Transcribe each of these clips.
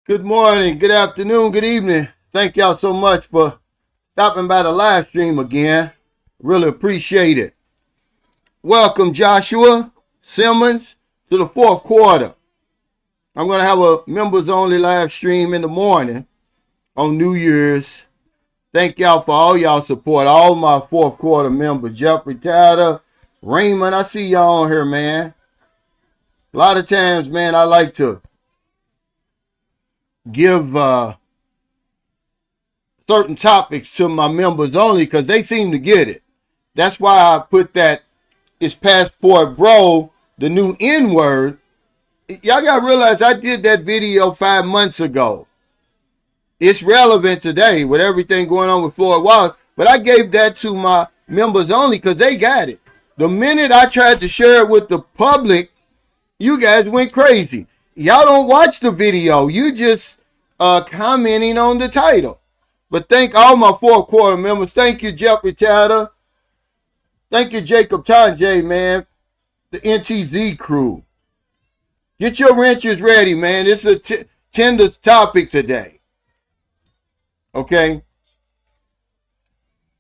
Good morning, good afternoon, good evening. Thank y'all so much for stopping by the live stream again. Really appreciate it. Welcome, Joshua Simmons, to the fourth quarter. I'm going to have a members only live stream in the morning on New Year's. Thank y'all for all y'all support. All my fourth quarter members, Jeffrey Tatter, Raymond, I see y'all on here, man. A lot of times, man, I like to give certain topics to my members only because they seem to get it. That's why I put that it's passport bro, the new N word. Y'all gotta realize I did that video 5 months ago. It's relevant today with everything going on with Floyd Wallace, but I gave that to my members only because they got it. The minute I tried to share it with the public, you guys went crazy. Y'all don't watch the video. You just commenting on the title. But thank all my fourth quarter members. Thank you, Jeffrey Tatter. Thank you, Jacob Tanjay, man. The NTZ crew. Get your wrenches ready, man. It's a tender topic today. Okay?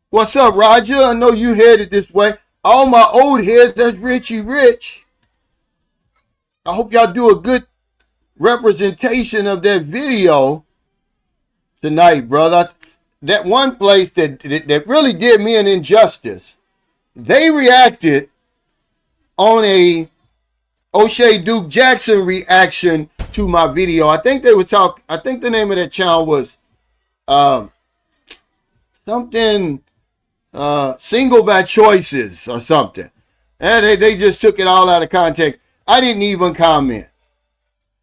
What's up, Roger? I know you headed this way. All my old heads, that's Richie Rich. I hope y'all do a good representation of that video tonight, brother. That one place that really did me an injustice. They reacted on a O'Shea Duke Jackson reaction to my video. I think they were talking. I think the name of that channel was something single by choices or something. And they just took it all out of context. I didn't even comment.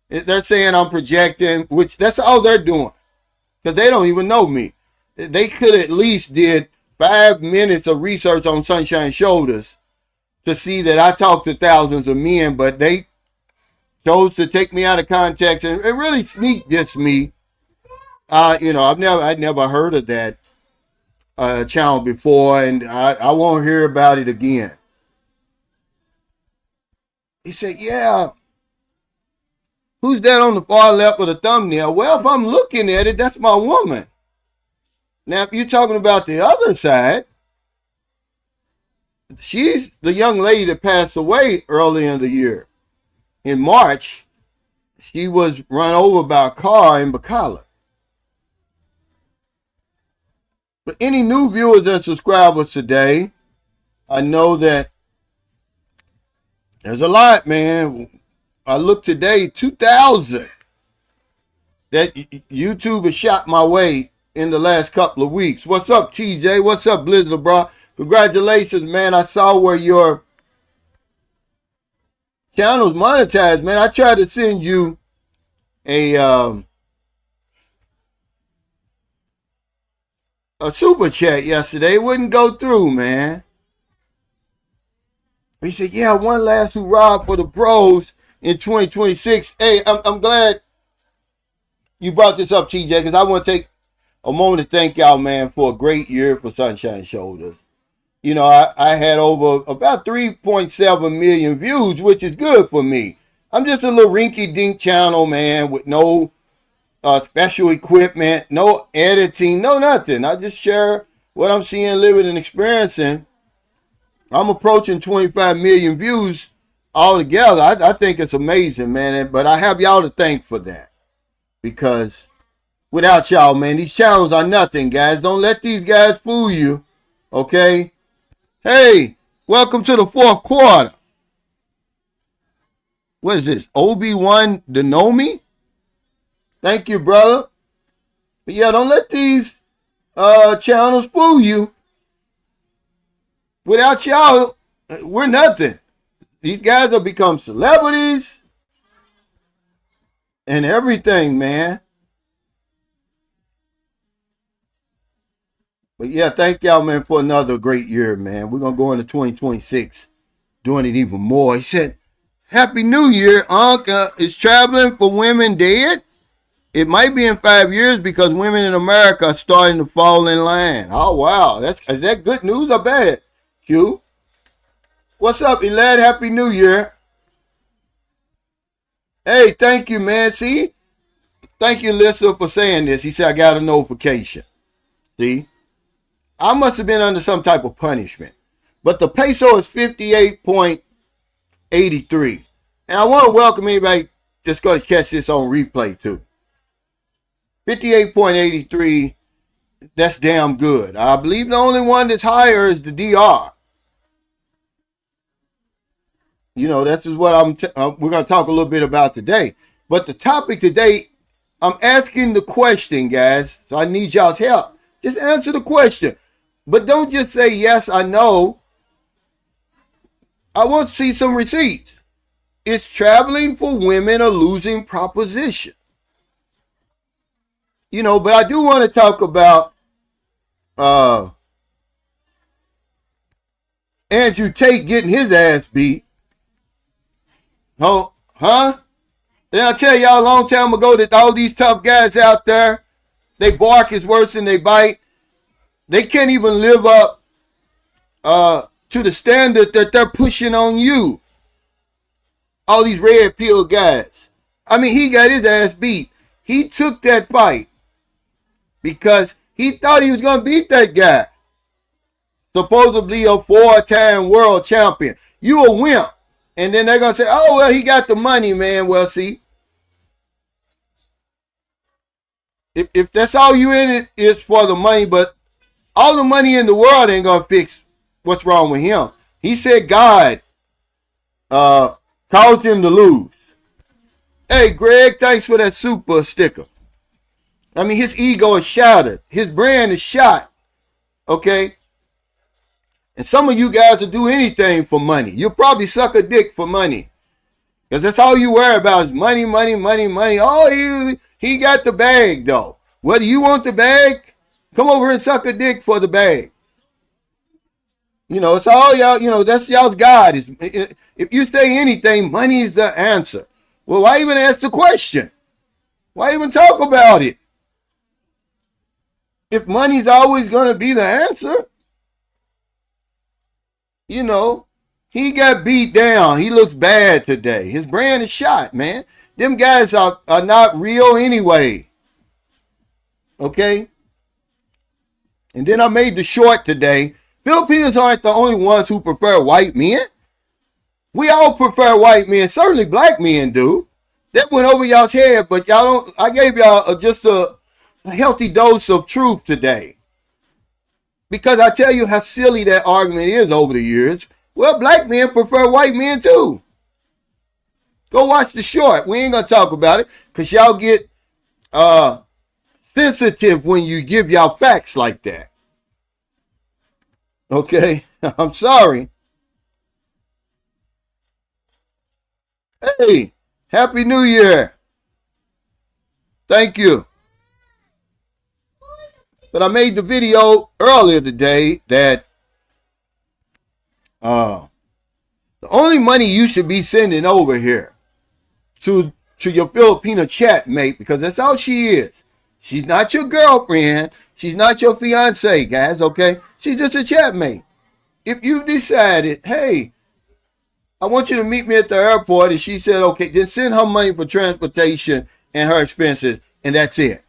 They're saying I'm projecting, which that's all they're doing because they don't even know me. They could at least did 5 minutes of research on Sunshine Shoulders to see that I talk to thousands of men, but they chose to take me out of context and really sneak diss me. I'd never heard of that channel before, and I won't hear about it again. He said, yeah, who's that on the far left of the thumbnail? Well, if I'm looking at it, that's my woman. Now, if you're talking about the other side, she's the young lady that passed away early in the year. In March, she was run over by a car in Bacala. But any new viewers and subscribers today, I know that there's a lot, man. I looked today, 2,000 that YouTube has shot my way in the last couple of weeks. What's up, TJ? What's up, Blizzard, bro? Congratulations, man. I saw where your channel's monetized, man. I tried to send you a super chat yesterday. It wouldn't go through, man. He said, yeah, one last hurrah for the bros in 2026. Hey, I'm glad you brought this up, TJ, because I want to take a moment to thank y'all, man, for a great year for Sunshine Shoulders. You know, I had over about 3.7 million views, which is good for me. I'm just a little rinky-dink channel, man, with no special equipment, no editing, no nothing. I just share what I'm seeing, living, and experiencing. I'm approaching 25 million views altogether. I think it's amazing, man. But I have y'all to thank for that. Because without y'all, man, these channels are nothing, guys. Don't let these guys fool you. Okay? Hey, welcome to the fourth quarter. What is this? Obi-Wan Denomi? Thank you, brother. But yeah, don't let these channels fool you. Without y'all, we're nothing. These guys have become celebrities and everything, man. But yeah, thank y'all, man, for another great year, man. We're going to go into 2026 doing it even more. He said, Happy New Year, Unc. Is traveling for women dead? It might be in 5 years because women in America are starting to fall in line. Oh, wow. Is that good news or bad, Q? What's up, Elad? Happy New Year. Hey, thank you, man. See, Thank you, Lissa, for saying this. He said, I got a notification. See? I must have been under some type of punishment. But the peso is 58.83. And I want to welcome anybody that's going to catch this on replay, too. 58.83, that's damn good. I believe the only one that's higher is the DR. You know, that's what we're going to talk a little bit about today. But the topic today, I'm asking the question, guys. So I need y'all's help. Just answer the question. But don't just say, yes, I know. I want to see some receipts. Is traveling for women a losing proposition? You know, but I do want to talk about Andrew Tate getting his ass beat. Oh, huh? Did I tell y'all a long time ago that all these tough guys out there, they bark is worse than they bite. They can't even live up to the standard that they're pushing on you. All these red pill guys. I mean, he got his ass beat. He took that fight because he thought he was going to beat that guy. Supposedly a 4-time world champion. You a wimp. And then they're going to say, oh, well, he got the money, man. Well, see, if that's all you in it is for the money, but all the money in the world ain't going to fix what's wrong with him. He said God caused him to lose. Hey, Greg, thanks for that super sticker. I mean, his ego is shattered. His brand is shot. Okay? And some of you guys will do anything for money. You'll probably suck a dick for money. Because that's all you worry about is money, money, money, money. Oh, he got the bag, though. Whether you want the bag, come over and suck a dick for the bag. You know, it's all y'all, you know, that's y'all's God. If you say anything, money is the answer. Well, why even ask the question? Why even talk about it? If money's always going to be the answer, you know, he got beat down. He looks bad today. His brand is shot, man. Them guys are not real anyway. Okay? And then I made the short today. Filipinos aren't the only ones who prefer white men. We all prefer white men. Certainly black men do. That went over y'all's head, but y'all don't. I gave y'all just a healthy dose of truth today. Because I tell you how silly that argument is over the years. Well, black men prefer white men too. Go watch the short. We ain't going to talk about it because y'all get sensitive when you give y'all facts like that. Okay? I'm sorry. Hey, Happy New Year. Thank you. But I made the video earlier today that the only money you should be sending over here to your Filipino chat mate, because that's all she is. She's not your girlfriend. She's not your fiance, guys, okay? She's just a chat mate. If you decided, hey, I want you to meet me at the airport, and she said, okay, then send her money for transportation and her expenses, and that's it.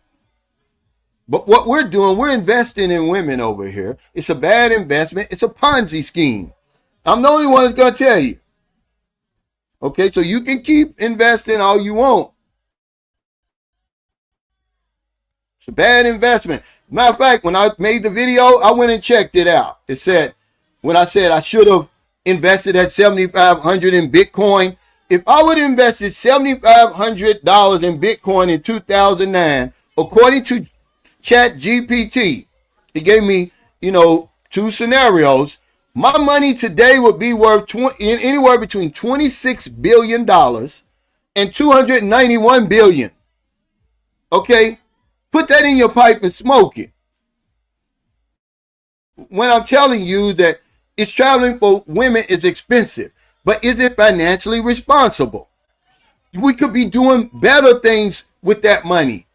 But what we're doing, we're investing in women over here. It's a bad investment. It's a Ponzi scheme. I'm the only one that's going to tell you. Okay, so you can keep investing all you want. It's a bad investment. Matter of fact, when I made the video, I went and checked it out. It said, when I said I should have invested at $7,500 in Bitcoin, if I would have invested $7,500 in Bitcoin in 2009, according to ChatGPT, it gave me, two scenarios. My money today would be worth anywhere between $26 billion and $291 billion. Okay? Put that in your pipe and smoke it. When I'm telling you that it's traveling for women is expensive, but is it financially responsible? We could be doing better things with that money.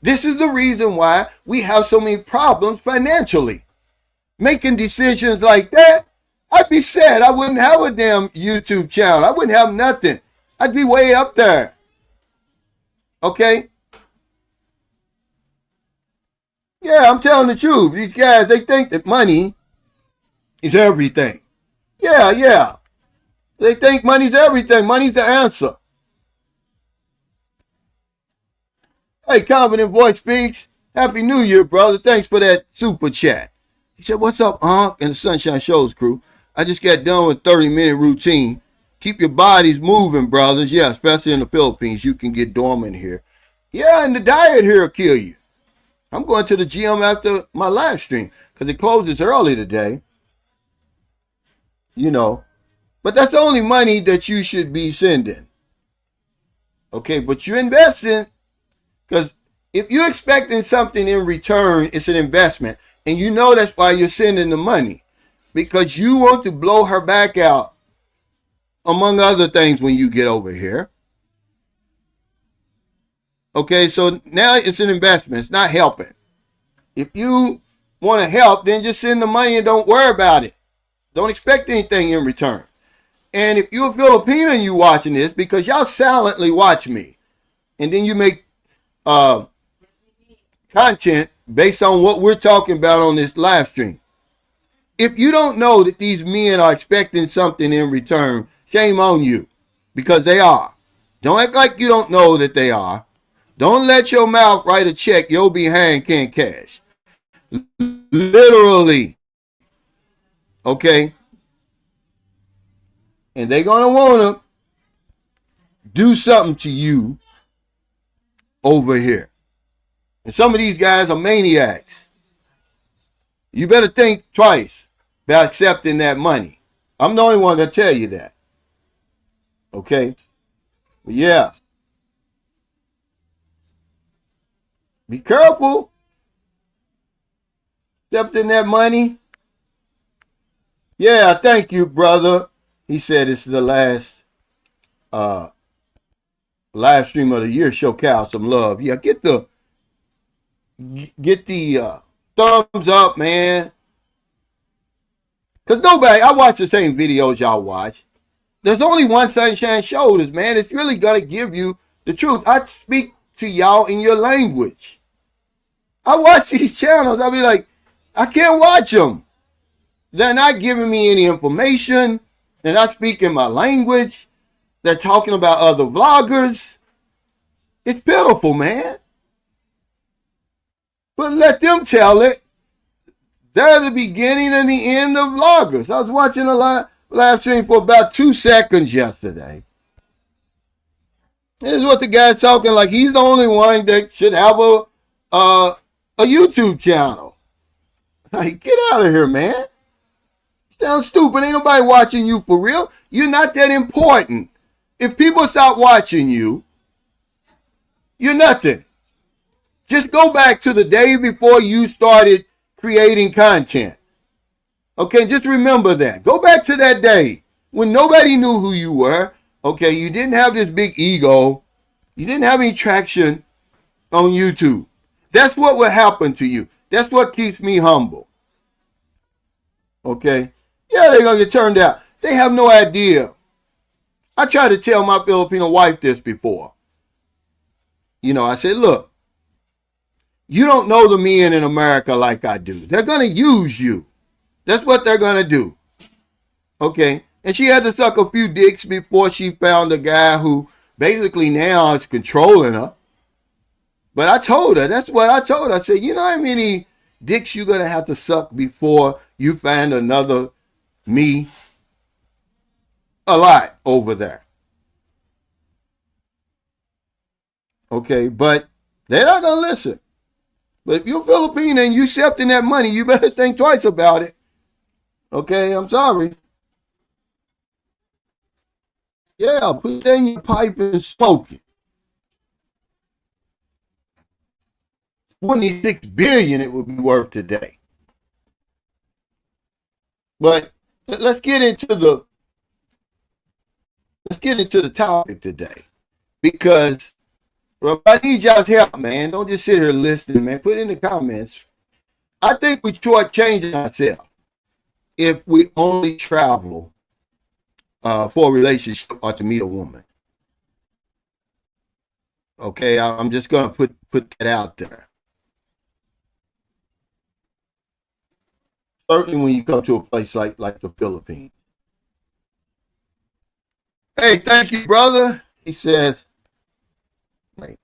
This is the reason why we have so many problems financially. Making decisions like that, I'd be sad. I wouldn't have a damn YouTube channel. I wouldn't have nothing. I'd be way up there. Okay? Yeah, I'm telling the truth. These guys, they think that money is everything. Yeah, yeah. They think money's everything. Money's the answer. Hey, Confident Voice Speaks. Happy New Year, brother. Thanks for that super chat. He said, what's up, Unc and the Sunshine Shows crew? I just got done with 30-minute routine. Keep your bodies moving, brothers. Yeah, especially in the Philippines. You can get dormant here. Yeah, and the diet here will kill you. I'm going to the gym after my live stream because it closes early today. You know. But that's the only money that you should be sending. Okay, but you're investing because if you're expecting something in return, it's an investment. And you know that's why you're sending the money. Because you want to blow her back out, among other things, when you get over here. Okay, so now it's an investment. It's not helping. If you want to help, then just send the money and don't worry about it. Don't expect anything in return. And if you're a Filipino and you watching this, because y'all silently watch me, and then you make content based on what we're talking about on this live stream. If you don't know that these men are expecting something in return, shame on you, because they are. Don't act like you don't know that they are. Don't let your mouth write a check your behind can't cash. Literally. Okay? And they're going to want to do something to you over here. And some of these guys are maniacs. You better think twice about accepting that money. I'm the only one that tell you that. Okay? But yeah. Be careful. Accepting that money. Yeah, thank you, brother. He said it's the last live stream of the year. Show Cal some love. Yeah, get the thumbs up, man. Because nobody, I watch the same videos y'all watch. There's only one Sunshine Shoulders, man. It's really going to give you the truth. I speak to y'all in your language. I watch these channels. I be like, I can't watch them. They're not giving me any information. They're not speaking my language. They're talking about other vloggers. It's pitiful, man. But let them tell it. They're the beginning and the end of vloggers. I was watching a live stream for about 2 seconds yesterday. This is what the guy's talking like he's the only one that should have a YouTube channel. Like, get out of here, man. You sound stupid. Ain't nobody watching you for real. You're not that important. If people stop watching you, you're nothing. Just go back to the day before you started creating content. Okay, just remember that. Go back to that day when nobody knew who you were. Okay, you didn't have this big ego. You didn't have any traction on YouTube. That's what will happen to you. That's what keeps me humble. Okay? Yeah, they're going to get turned out. They have no idea. I tried to tell my Filipino wife this before. You know, I said, look, you don't know the men in America like I do. They're going to use you. That's what they're going to do. Okay? And she had to suck a few dicks before she found a guy who basically now is controlling her. But I told her, that's what I told her. I said, you know how many dicks you're going to have to suck before you find another me? A lot over there. Okay, but they're not going to listen. But if you're Filipino and you accepting that money, you better think twice about it. Okay, I'm sorry. Yeah, put that in your pipe and smoke it. 26 billion it would be worth today. But let's get into the topic today. Because I need y'all's help, man. Don't just sit here listening, man. Put in the comments. I think we're shortchanging ourselves if we only travel for a relationship or to meet a woman. Okay, I'm just going to put that out there. certainly when you come to a place like the Philippines. Hey, thank you, brother. He says, wait,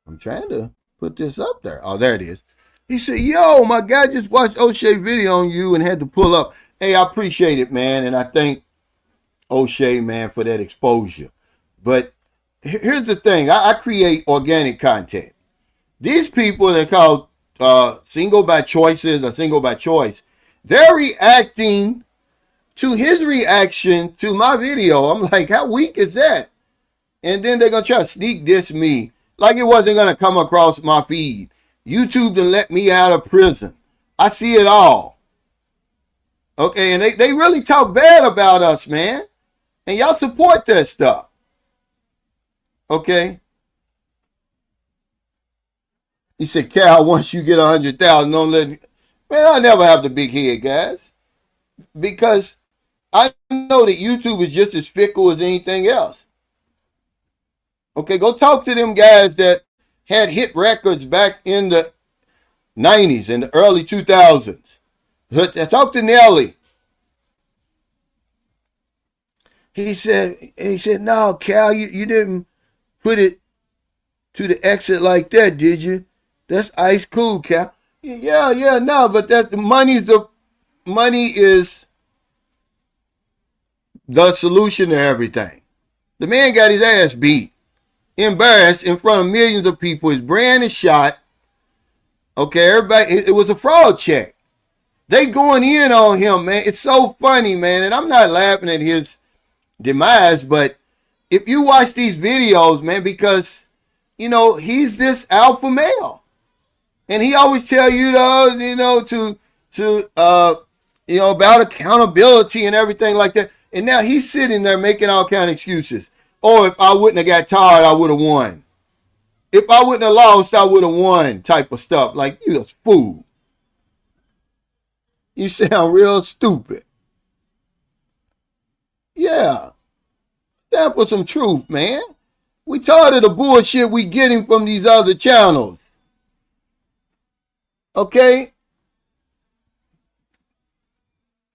I'm trying to put this up there. Oh, there it is. He said, yo, my guy just watched O'Shea video on you and had to pull up. Hey, I appreciate it, man. And I thank O'Shea, man, for that exposure. But here's the thing. I create organic content. These people that call single by choices or single by choice, they're reacting to his reaction to my video. I'm like, how weak is that? And then they're going to try to sneak diss me like it wasn't going to come across my feed. YouTube done let me out of prison. I see it all. Okay, and they really talk bad about us, man. And y'all support that stuff. Okay? He said, Cal, once you get 100,000, don't let me. Man, I never have the big head, guys. Because I know that YouTube is just as fickle as anything else. Okay, go talk to them guys that had hit records back in the 90s and the early 2000s. Talk to Nelly. He said, no, Cal, you didn't put it to the exit like that, did you? That's ice cool, Cal. Yeah, no, but that's money is the solution to everything. The man got his ass beat, embarrassed in front of millions of people. His brand is shot. Okay, everybody, it was a fraud check. They going in on him, man. It's so funny, man. And I'm not laughing at his demise, but if you watch these videos, man, because, you know, he's this alpha male. And he always tell you, about accountability and everything like that. And now he's sitting there making all kind of excuses. Oh, if I wouldn't have got tired, I would have won. If I wouldn't have lost, I would have won type of stuff. Like, you a fool. You sound real stupid. Yeah. Stand for some truth, man. We tired of the bullshit we getting from these other channels. Okay?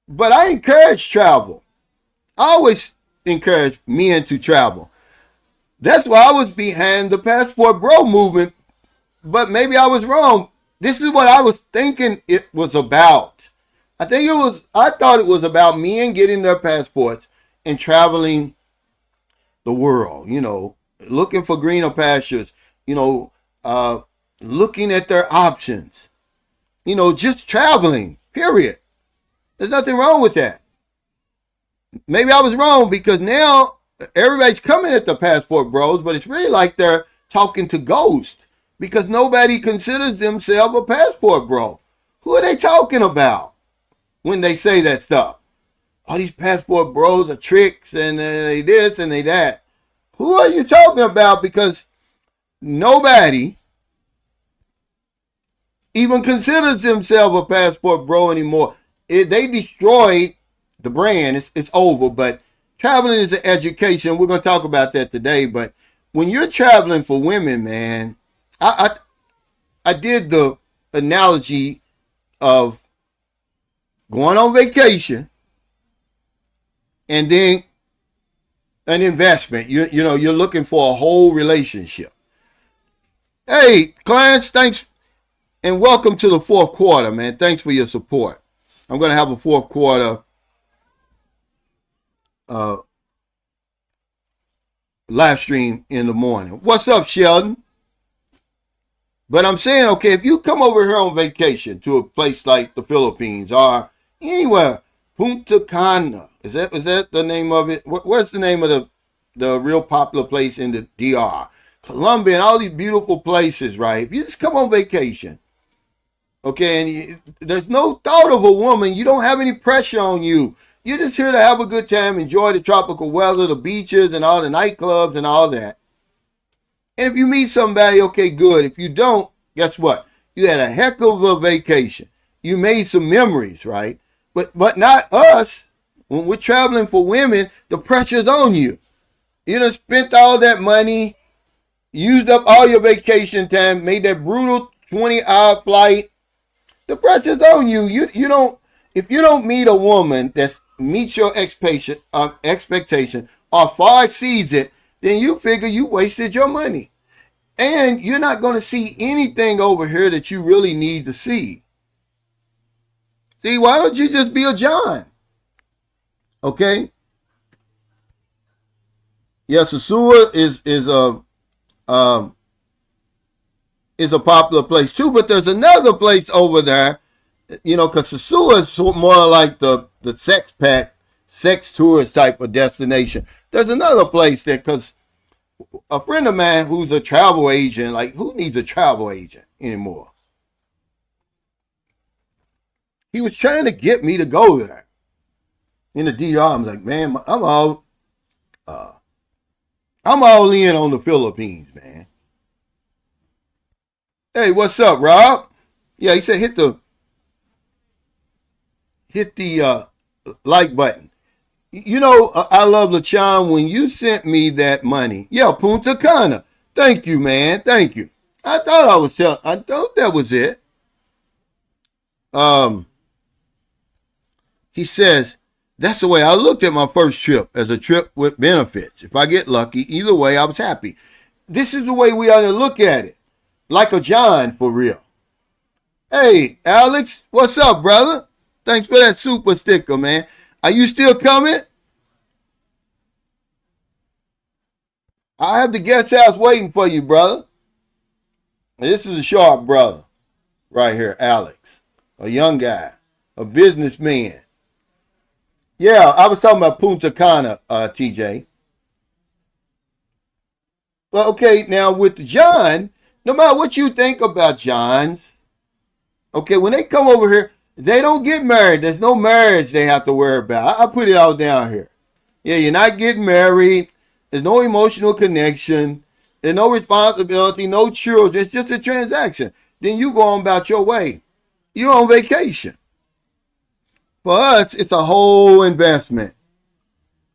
But I encourage travel. I always encourage men to travel. That's why I was behind the Passport Bro movement, but maybe I was wrong. This is what I was thinking it was about. I thought it was about men getting their passports and traveling the world, looking for greener pastures, looking at their options, just traveling, period. There's nothing wrong with that. Maybe I was wrong because now everybody's coming at the Passport Bros, but it's really like they're talking to ghosts because nobody considers themselves a Passport Bro. Who are they talking about when they say that stuff? All these Passport Bros are tricks and they this and they that. Who are you talking about? Because nobody even considers themselves a Passport Bro anymore. They destroyed the brand. It's over. But traveling is an education. We're going to talk about that today. But when you're traveling for women, man, I did the analogy of going on vacation and then an investment. You're looking for a whole relationship. Hey, clients, thanks and welcome to the fourth quarter, man. Thanks for your support. I'm going to have a fourth quarter live stream in the morning. What's up, Sheldon? But I'm saying, okay, if you come over here on vacation to a place like the Philippines or anywhere, Punta Cana, is that the name of it? What's the name of the real popular place in the DR? Colombia and all these beautiful places, right? If you just come on vacation, okay, and there's no thought of a woman, you don't have any pressure on you. You're just here to have a good time, enjoy the tropical weather, the beaches, and all the nightclubs and all that. And if you meet somebody, okay, good. If you don't, guess what? You had a heck of a vacation. You made some memories, right? But not us. When we're traveling for women, the pressure's on you. You done spent all that money. used up all your vacation time, made that brutal 20-hour flight. The pressure's on you. You don't, if you don't meet a woman that meets your expectation or far exceeds it, then you figure you wasted your money. And you're not going to see anything over here that you really need to see. See, why don't you just be a John? Okay? Yes, Sosua is a popular place too, but there's another place over there, because Sosua is more like the sex pack, sex tourist type of destination. There's another place there, because a friend of mine who's a travel agent, like, who needs a travel agent anymore? He was trying to get me to go there. In the DR, I'm like, man, I'm all in on the Philippines, man. Hey, what's up, Rob? Yeah, he said hit the like button. I love LaChawn. When you sent me that money, yeah, Punta Cana. Thank you, man. Thank you. I thought that was it. He says, that's the way I looked at my first trip, as a trip with benefits. If I get lucky, either way, I was happy. This is the way we ought to look at it. Like a John, for real. Hey, Alex, what's up, brother? Thanks for that super sticker, man. Are you still coming? I have the guest house waiting for you, brother. This is a sharp brother right here, Alex. A young guy, a businessman. Yeah, I was talking about Punta Cana, TJ. Well, okay, now with John, no matter what you think about Johns, okay, when they come over here, they don't get married. There's no marriage they have to worry about. I put it all down here. Yeah, you're not getting married. There's no emotional connection. There's no responsibility, no children. It's just a transaction. Then you go on about your way. You're on vacation. For us, it's a whole investment.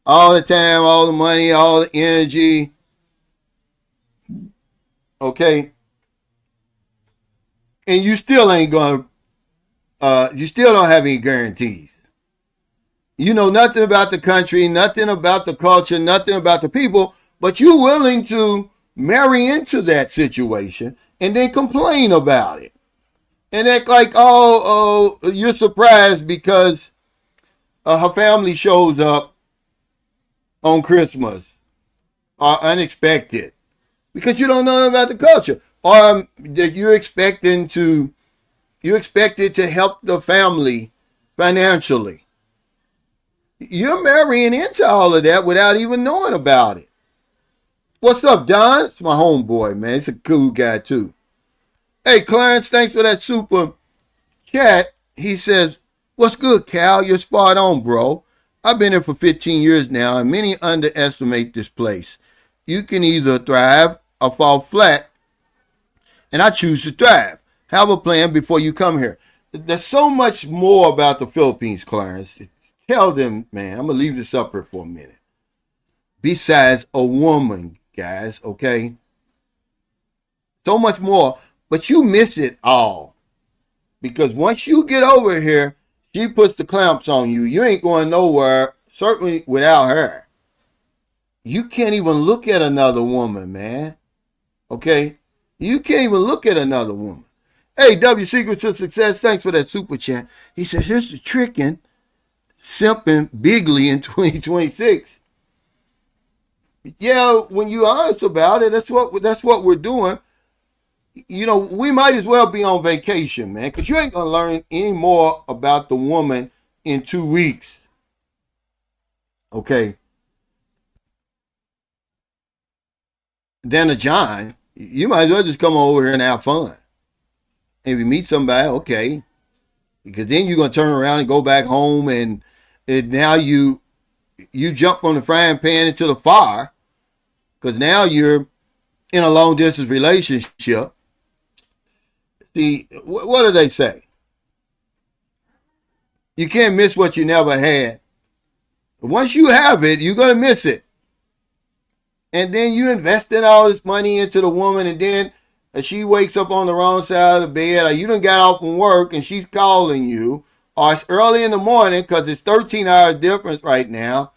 All the time, all the money, all the energy. Okay? And you still ain't going to, you still don't have any guarantees. You know nothing about the country, nothing about the culture, nothing about the people, but you're willing to marry into that situation and then complain about it. And act like, oh, you're surprised because her family shows up on Christmas or unexpected because you don't know about the culture, or that you're expected to help the family financially. You're marrying into all of that without even knowing about it. What's up, Don? It's my homeboy, man. He's a cool guy too. Hey, Clarence, thanks for that super chat. He says, what's good, Cal? You're spot on, bro. I've been here for 15 years now, and many underestimate this place. You can either thrive or fall flat, and I choose to thrive. Have a plan before you come here. There's so much more about the Philippines, Clarence. Tell them, man, I'm going to leave this up here for a minute. Besides a woman, guys, okay? So much more, but you miss it all. Because once you get over here, she puts the clamps on you. You ain't going nowhere, certainly without her. You can't even look at another woman, man. Okay? You can't even look at another woman. Hey, W Secret to Success, thanks for that super chat. He says, here's the tricking, simping bigly in 2026. Yeah, when you're honest about it, that's what we're doing. We might as well be on vacation, man, because you ain't going to learn any more about the woman in 2 weeks. Okay? Than a John. You might as well just come over here and have fun. If you meet somebody, okay. Because then you're going to turn around and go back home, and now you jump from the frying pan into the fire, because now you're in a long-distance relationship. See, what do they say? You can't miss what you never had. Once you have it, you're going to miss it. And then you investing all this money into the woman, and then she wakes up on the wrong side of the bed, or you done got off from work and she's calling you, or it's early in the morning because it's 13 hours difference right now,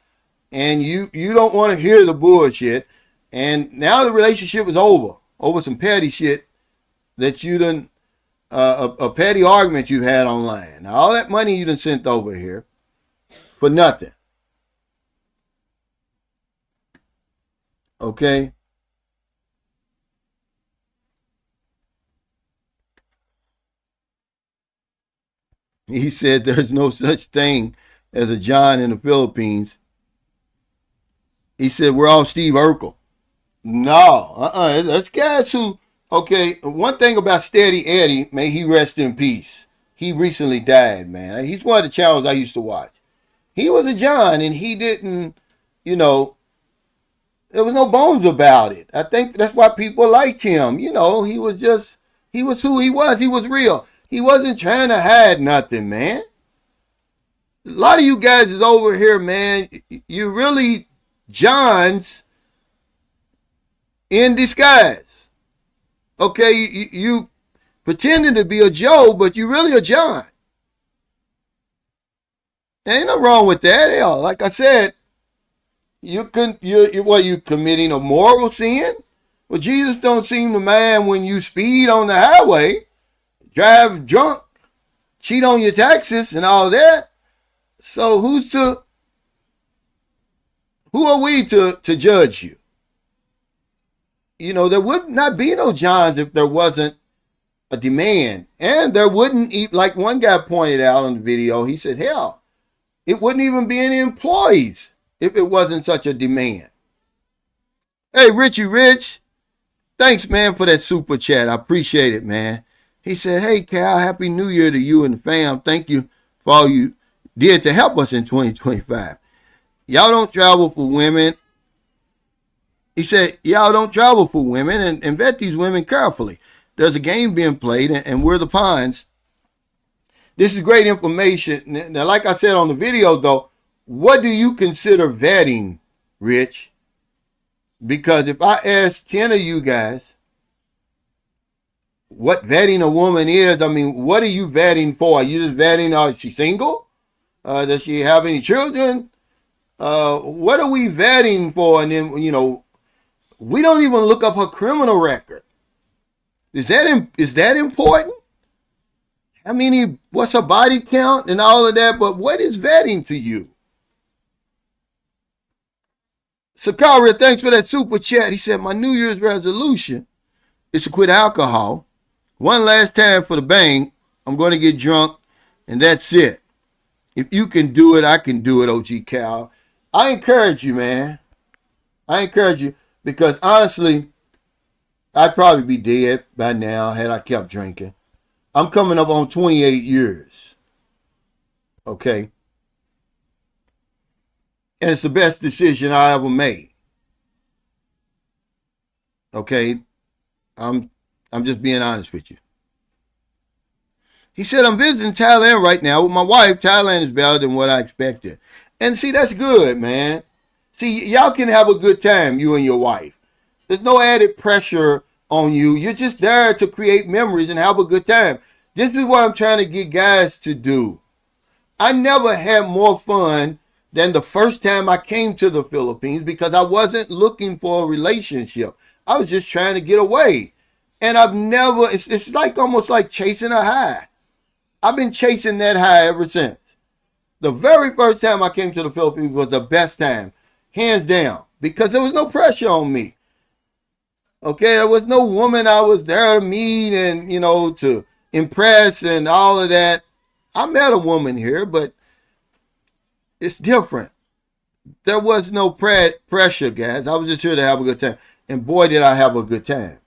and you don't want to hear the bullshit, and now the relationship is over some petty shit that you done a petty argument you had online. Now, all that money you done sent over here for nothing. Okay? He said there's no such thing as a John in the Philippines. He said we're all Steve Urkel. No, that's guys who, okay, one thing about Steady Eddie, may he rest in peace. He recently died, man. He's one of the channels I used to watch. He was a John, and he didn't, you know, there was no bones about it. I think that's why people liked him. He was who he was. He was real. He wasn't trying to hide nothing, man. A lot of you guys is over here, man. You really Johns in disguise. Okay, you pretending to be a Joe, but you really a John. Ain't no wrong with that. Hell, like I said, you committing a moral sin? Well, Jesus don't seem to mind when you speed on the highway, drive drunk, cheat on your taxes and all that. So who are we to judge you? There would not be no Johns if there wasn't a demand. And there wouldn't, like one guy pointed out on the video, he said, hell, it wouldn't even be any employees if it wasn't such a demand. Hey, Richie Rich, thanks, man, for that super chat. I appreciate it, man. He said, hey, Cal, Happy New Year to you and the fam. Thank you for all you did to help us in 2025. Y'all don't travel for women. He said, y'all don't travel for women and vet these women carefully. There's a game being played, and we're the pawns. This is great information. Now, like I said on the video, though, what do you consider vetting, Rich? Because if I ask 10 of you guys what vetting a woman is, I mean, what are you vetting for? Are you just vetting, is she single? Does she have any children? What are we vetting for? And then, we don't even look up her criminal record. Is that important? What's her body count and all of that? But what is vetting to you? Sakaria, thanks for that super chat. He said, my New Year's resolution is to quit alcohol. One last time for the bang. I'm going to get drunk, and that's it. If you can do it, I can do it, OG Cal. I encourage you, man. I encourage you because, honestly, I'd probably be dead by now had I kept drinking. I'm coming up on 28 years. Okay? And it's the best decision I ever made. Okay? I'm just being honest with you. He said, I'm visiting Thailand right now with my wife. Thailand is better than what I expected. And see, that's good, man. See, y'all can have a good time, you and your wife. There's no added pressure on you. You're just there to create memories and have a good time. This is what I'm trying to get guys to do. I never had more fun than the first time I came to the Philippines because I wasn't looking for a relationship. I was just trying to get away. And it's like almost like chasing a high. I've been chasing that high ever since. The very first time I came to the Philippines was the best time, hands down, because there was no pressure on me. Okay, there was no woman I was there to meet and, to impress and all of that. I met a woman here, but it's different. There was no pressure, guys. I was just here to have a good time. And boy, did I have a good time.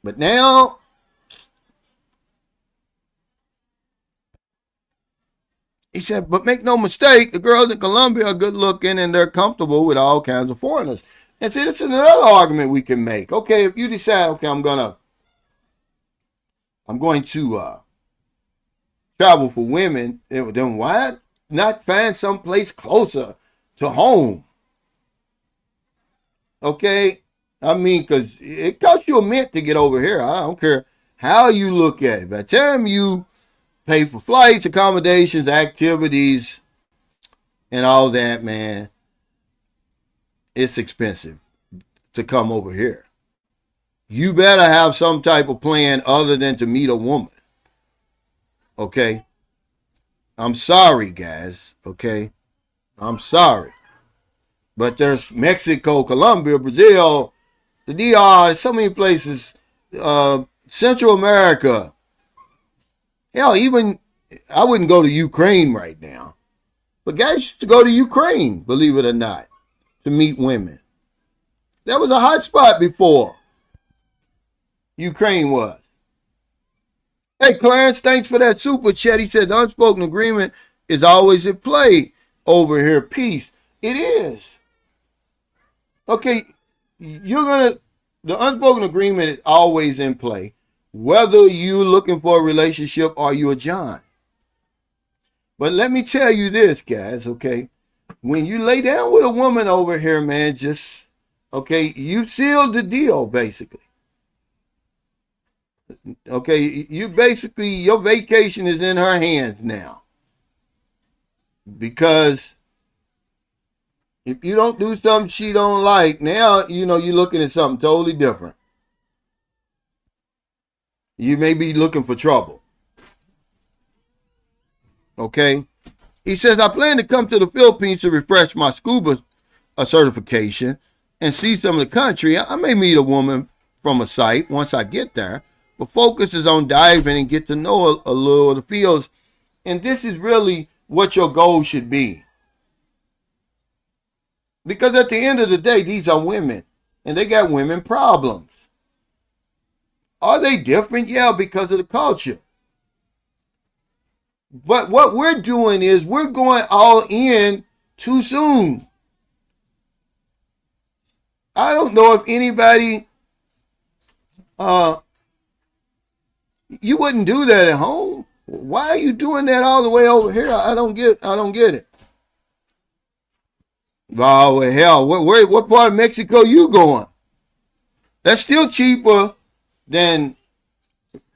But now, he said, but make no mistake, the girls in Colombia are good looking and they're comfortable with all kinds of foreigners. And see, this is another argument we can make. Okay, if you decide, okay, I'm going to travel for women, then why not find someplace closer to home? Okay? I mean, because it costs you a mint to get over here. I don't care how you look at it. By the time you pay for flights, accommodations, activities, and all that, man, it's expensive to come over here. You better have some type of plan other than to meet a woman. Okay? I'm sorry, guys. Okay? I'm sorry. But there's Mexico, Colombia, Brazil, the DR, so many places, Central America. Hell, even I wouldn't go to Ukraine right now. But guys used to go to Ukraine, believe it or not, to meet women. That was a hot spot before. Ukraine was. Hey, Clarence, thanks for that super chat. He said the unspoken agreement is always at play over here. Peace. It is. Okay, the unspoken agreement is always in play, whether you're looking for a relationship or you're John. But let me tell you this, guys, okay? When you lay down with a woman over here, man, you sealed the deal, basically. Okay, your vacation is in her hands now. Because if you don't do something she don't like, now, you're looking at something totally different. You may be looking for trouble. Okay? He says, I plan to come to the Philippines to refresh my scuba certification and see some of the country. I may meet a woman from a site once I get there, but focus is on diving and get to know a little of the fields. And this is really what your goal should be. Because at the end of the day, these are women, and they got women problems. Are they different? Yeah, because of the culture. But what we're doing is we're going all in too soon. I don't know if anybody, you wouldn't do that at home. Why are you doing that all the way over here? I don't get it. Oh, well, hell, what part of Mexico you going? That's still cheaper than,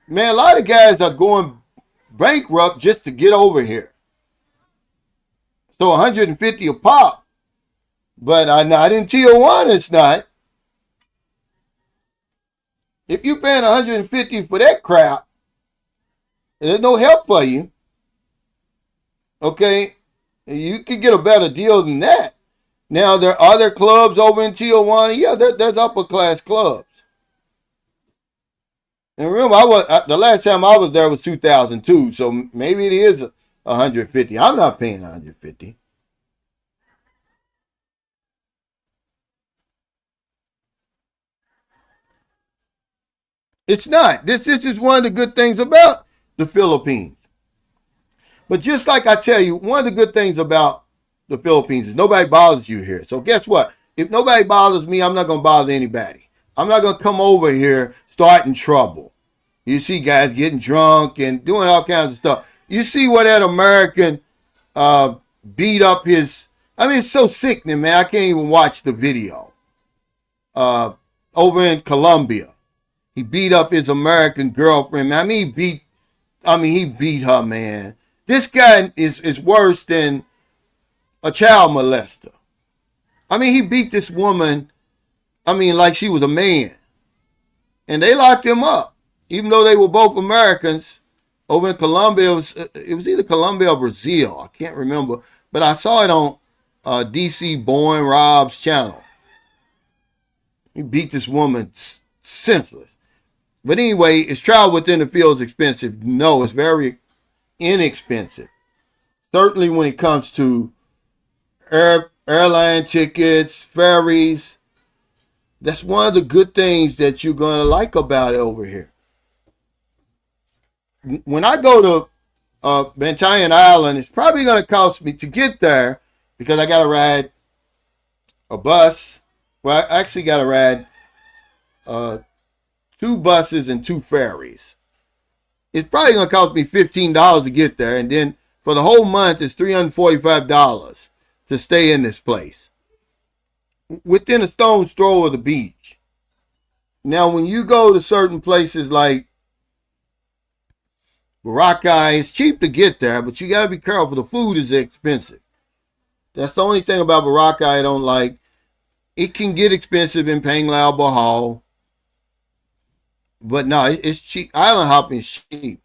man, a lot of guys are going bankrupt just to get over here. So 150 a pop. But not in Tijuana, it's not. If you're paying 150 for that crap, there's no help for you. Okay? You could get a better deal than that. Now, there are other clubs over in Tijuana. Yeah, there's upper class clubs. And remember, the last time I was there was 2002, so maybe it is 150. I'm not paying 150. It's not. This is one of the good things about the Philippines. But just like I tell you, one of the good things about the Philippines is nobody bothers you here. So guess what? If nobody bothers me, I'm not going to bother anybody. I'm not going to come over here starting trouble. You see guys getting drunk and doing all kinds of stuff. You see what that American beat up his... I mean, it's so sickening, man. I can't even watch the video. Over in Colombia. He beat up his American girlfriend. I mean, he beat her, man. This guy is worse than a child molester. I mean, he beat this woman, like she was a man. And they locked him up. Even though they were both Americans, over in Colombia, it was either Colombia or Brazil. I can't remember. But I saw it on DC Boyne Rob's channel. He beat this woman senseless. But anyway, is travel within the field expensive? No, it's very inexpensive. Certainly when it comes to airline tickets, ferries. That's one of the good things that you're going to like about it over here. When I go to Bantayan Island, it's probably going to cost me to get there because I got to ride a bus. Well, I actually got to ride 2 buses and 2 ferries. It's probably going to cost me $15 to get there. And then for the whole month, it's $345 to stay in this place. within a stone's throw of the beach. Now, when you go to certain places like Boracay, it's cheap to get there, but you got to be careful. The food is expensive. That's the only thing about Boracay I don't like. It can get expensive in Panglao, Bohol, but no, it's cheap. Island hopping is cheap.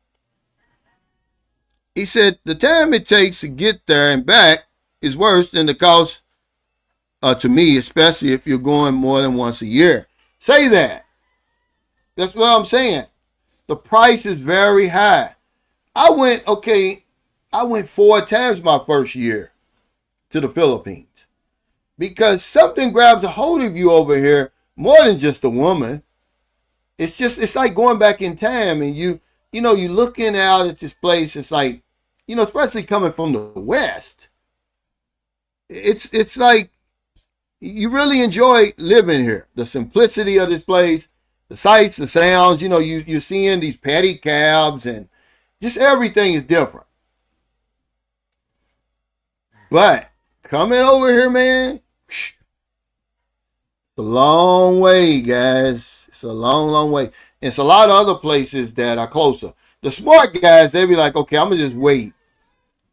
He said the time it takes to get there and back is worse than the cost to me, especially if you're going more than once a year. Say that. That's what I'm saying. The price is very high. I went 4 times my first year to the Philippines because something grabs a hold of you over here more than just a woman. It's like going back in time and you're looking out at this place. It's like, especially coming from the West. It's like you really enjoy living here. The simplicity of this place, the sights, the sounds, you're seeing these pedicabs and just everything is different. But coming over here, man, it's a long way, guys. It's a long, long way. It's a lot of other places that are closer. The smart guys, they be like, okay, I'm going to just wait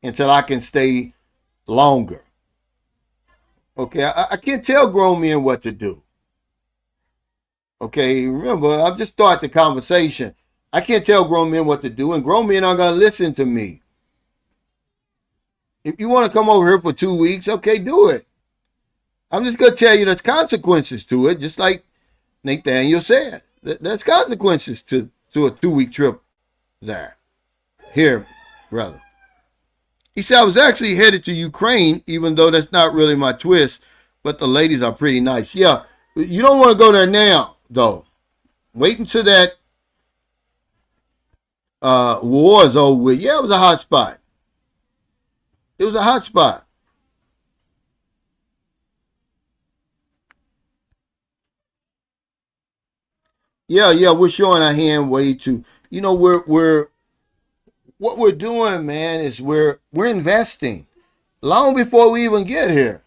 until I can stay longer. Okay, I can't tell grown men what to do. Okay, remember, I've just started the conversation. I can't tell grown men what to do, and grown men aren't going to listen to me. If you want to come over here for 2 weeks, okay, do it. I'm just going to tell you there's consequences to it, just like Nathaniel said. There's consequences to a 2-week trip there. Here, brother. He said, I was actually headed to Ukraine, even though that's not really my twist, but the ladies are pretty nice. Yeah, you don't want to go there now, though. Wait until that war is over with. Yeah, it was a hot spot. It was a hot spot. Yeah, we're showing our hand way too. We're what we're doing, man, is we're investing long before we even get here.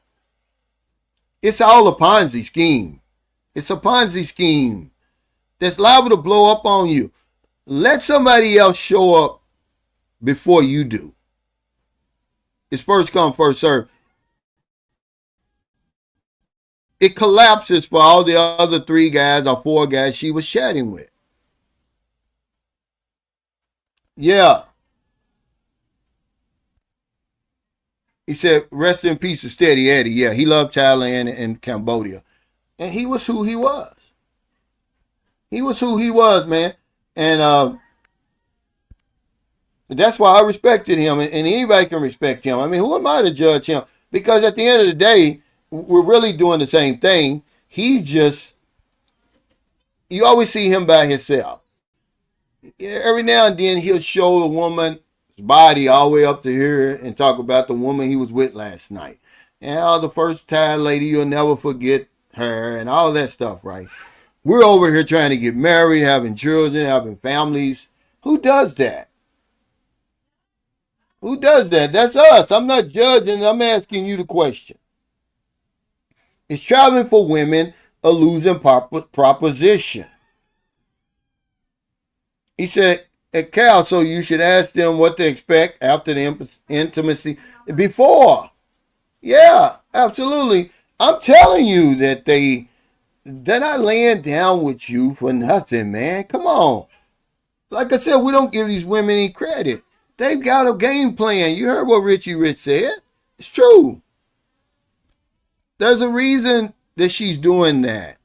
It's all a Ponzi scheme. It's a Ponzi scheme that's liable to blow up on you. Let somebody else show up before you do. It's first come, first serve. It collapses for all the other 3 guys or 4 guys she was chatting with. Yeah. He said, rest in peace to Steady Eddie. Yeah, he loved Thailand and Cambodia. And he was who he was. He was who he was, man. And that's why I respected him. And anybody can respect him. I mean, who am I to judge him? Because at the end of the day, we're really doing the same thing. He's just, you always see him by himself. Every now and then he'll show the woman's body all the way up to here and talk about the woman he was with last night. And the first Thai lady, you'll never forget her and all that stuff, right? We're over here trying to get married, having children, having families. Who does that? Who does that? That's us. I'm not judging. I'm asking you the question. Is traveling for women a losing proposition? He said, at Cal, so you should ask them what they expect after the intimacy. Before. Yeah, absolutely. I'm telling you that they're not laying down with you for nothing, man. Come on. Like I said, we don't give these women any credit. They've got a game plan. You heard what Richie Rich said. It's true. There's a reason that she's doing that.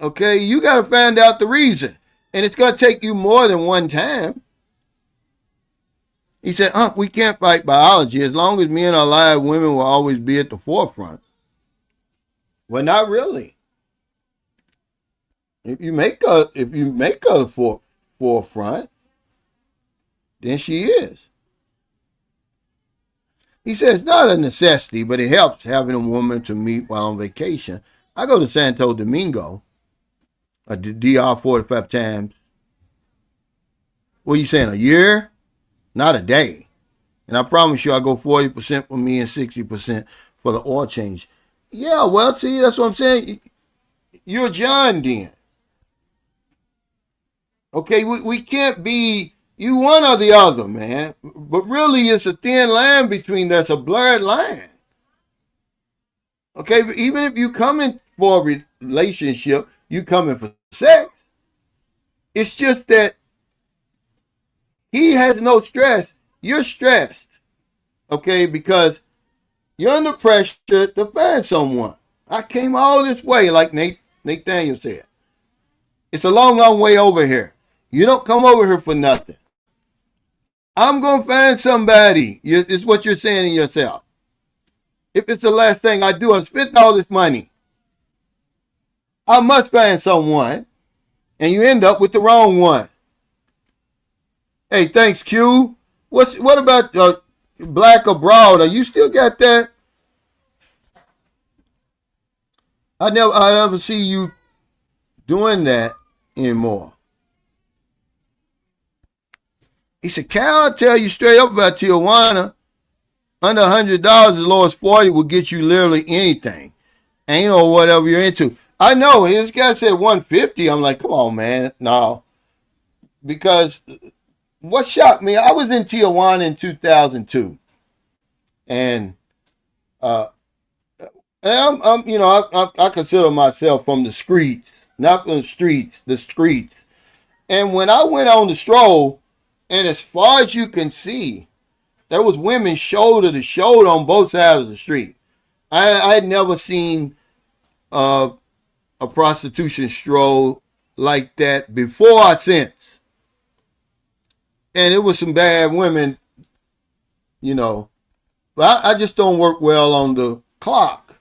Okay, you got to find out the reason. And it's going to take you more than one time. He said, we can't fight biology. As long as men are alive, women will always be at the forefront. Well, not really. If you make her the forefront, then she is. He says it's not a necessity, but it helps having a woman to meet while on vacation. I go to Santo Domingo, a DR 45 times. What are you saying, a year? Not a day. And I promise you I go 40% for me and 60% for the oil change. Yeah, well, see, that's what I'm saying. You're John then. Okay, we can't be you one or the other, man. But really, it's a thin line between that's a blurred line. Okay, but even if you come in for a relationship, you come in for sex. It's just that he has no stress. You're stressed. Okay, because you're under pressure to find someone. I came all this way, like Nathaniel said. It's a long, long way over here. You don't come over here for nothing. I'm going to find somebody. It's what you're saying in yourself. If it's the last thing I do, I spent all this money. I must find someone. And you end up with the wrong one. Hey, thanks, Q. What about Black Abroad? You still got that? I never see you doing that anymore. He said, Cal, I'll tell you straight up about Tijuana. Under $100, as low as 40 will get you literally anything. And whatever you're into. I know, this guy said 150. I'm like, come on, man. No. Because what shocked me, I was in Tijuana in 2002. And I'm I consider myself from the streets. Not from the streets, the streets. And when I went on the stroll, and as far as you can see, there was women shoulder to shoulder on both sides of the street. I had never seen a prostitution stroll like that before or since. And it was some bad women, But I just don't work well on the clock.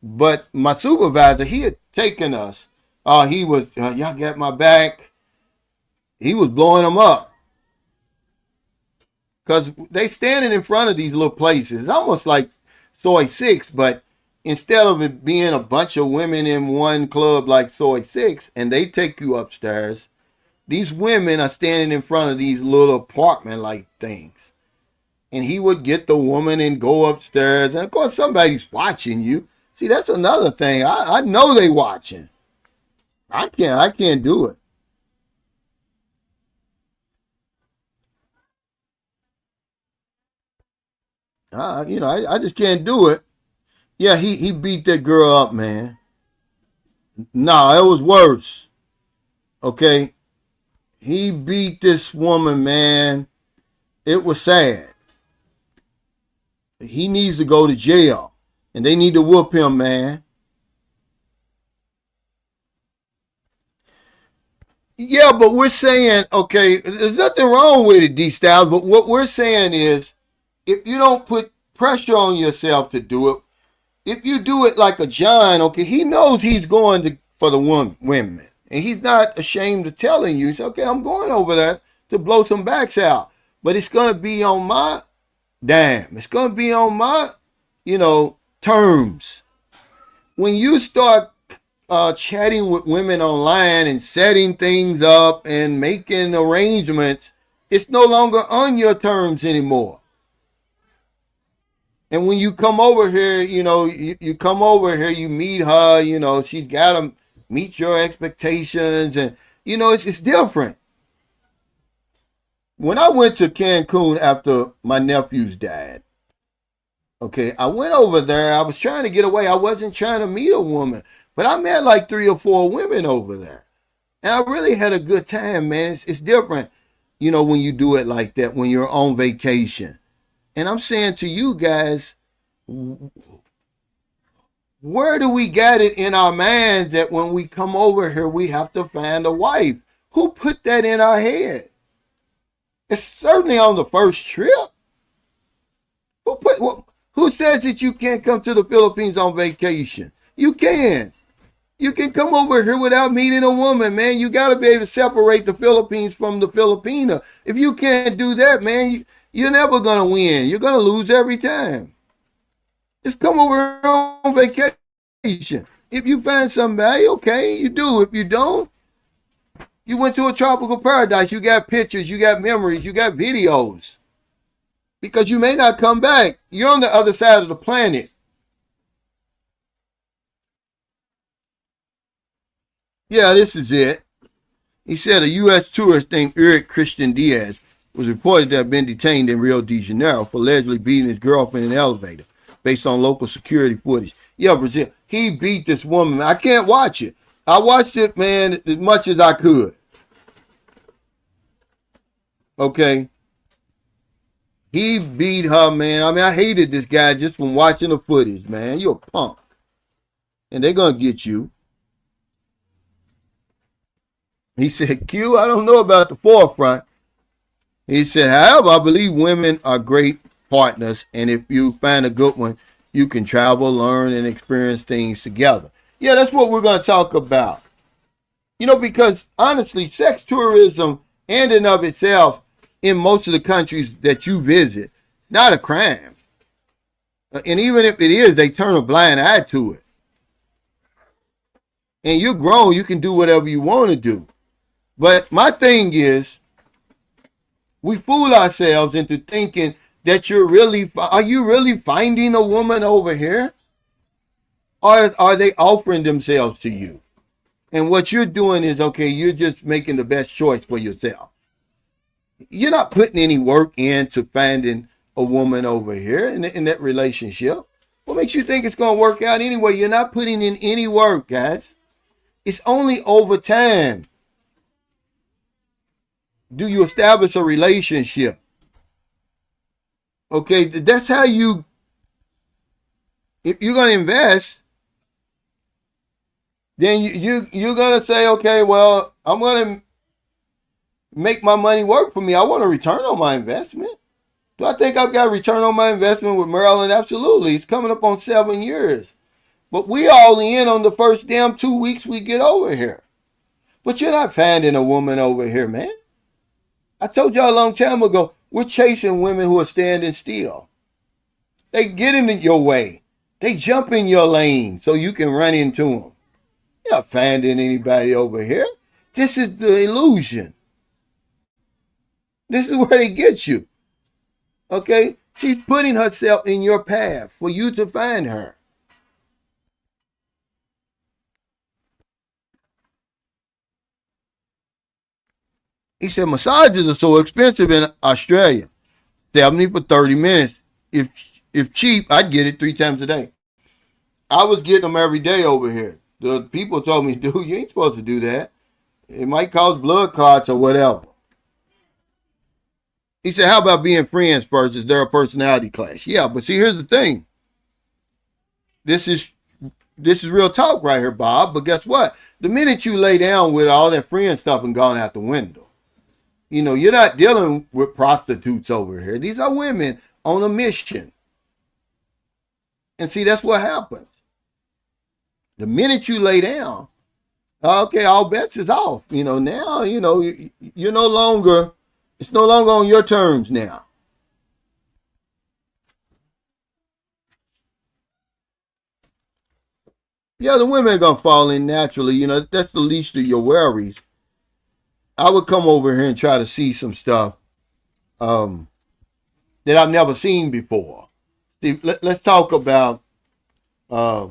But my supervisor, he had taken us. He was, y'all got my back. He was blowing them up. Because they standing in front of these little places. It's almost like Soy 6, but instead of it being a bunch of women in one club like Soy 6, and they take you upstairs, these women are standing in front of these little apartment-like things. And he would get the woman and go upstairs. And, of course, somebody's watching you. See, that's another thing. I know they watching. I can't do it. I just can't do it. Yeah, he beat that girl up, man. No, it was worse. Okay? He beat this woman, man. It was sad. He needs to go to jail. And they need to whoop him, man. Yeah, but we're saying, okay, there's nothing wrong with it, D Styles, but what we're saying is, if you don't put pressure on yourself to do it, if you do it like a John, okay, he knows he's going for the women. And he's not ashamed of telling you, he said, okay, I'm going over there to blow some backs out. But it's going to be on my dime. It's going to be on my, terms. When you start chatting with women online and setting things up and making arrangements, it's no longer on your terms anymore. And when you come over here, you come over here, you meet her, she's got to meet your expectations. And, it's different. When I went to Cancun after my nephews died, okay, I went over there. I was trying to get away. I wasn't trying to meet a woman. But I met like 3 or 4 women over there. And I really had a good time, man. It's different, when you do it like that, when you're on vacation. And I'm saying to you guys, where do we get it in our minds that when we come over here, we have to find a wife? Who put that in our head? It's certainly on the first trip. Who says that you can't come to the Philippines on vacation? You can. You can come over here without meeting a woman, man. You got to be able to separate the Philippines from the Filipina. If you can't do that, man, you're never going to win. You're going to lose every time. Just come over here on vacation. If you find somebody, okay, you do. If you don't, you went to a tropical paradise. You got pictures, you got memories, you got videos. Because you may not come back. You're on the other side of the planet. Yeah, this is it. He said a U.S. tourist named Eric Christian Diaz was reported to have been detained in Rio de Janeiro for allegedly beating his girlfriend in an elevator, based on local security footage. Yeah, Brazil. He beat this woman. I can't watch it. I watched it, man, as much as I could. Okay. He beat her, man. I mean, I hated this guy just from watching the footage, man. You're a punk. And they're going to get you. He said, Q, I don't know about the forefront. He said, however, I believe women are great partners. And if you find a good one, you can travel, learn, and experience things together. Yeah, that's what we're going to talk about. You know, because honestly, sex tourism in and of itself in most of the countries that you visit, not a crime. And even if it is, they turn a blind eye to it. And you're grown, you can do whatever you want to do. But my thing is, we fool ourselves into thinking that are you really finding a woman over here? Or are they offering themselves to you? And what you're doing is, okay, you're just making the best choice for yourself. You're not putting any work into finding a woman over here in that relationship. What makes you think it's going to work out anyway? You're not putting in any work, guys. It's only over time do you establish a relationship. Okay, that's how if you're going to invest, then you're going to say, okay, well, I'm going to make my money work for me. I want a return on my investment. Do I think I've got a return on my investment with Maryland? Absolutely. It's coming up on 7 years. But we all in on the first damn 2 weeks we get over here. But you're not finding a woman over here, man. I told y'all a long time ago, we're chasing women who are standing still. They get in your way. They jump in your lane so you can run into them. You're not finding anybody over here. This is the illusion. This is where they get you. Okay? She's putting herself in your path for you to find her. He said massages are so expensive in Australia. 70 for 30 minutes. If cheap, I'd get it 3 times a day. I was getting them every day over here. The people told me, dude, you ain't supposed to do that. It might cause blood clots or whatever. He said, how about being friends first? Is there a personality clash? Yeah, but see, here's the thing. This is real talk right here, Bob. But guess what? The minute you lay down with all that friend stuff and gone out the window, you know, you're not dealing with prostitutes over here. These are women on a mission. And see, that's what happens. The minute you lay down, okay, all bets is off. You know, now, you know, you're no longer, it's no longer on your terms now. Yeah, the women are going to fall in naturally. You know, that's the least of your worries. I would come over here and try to see some stuff that I've never seen before. See, let's talk about why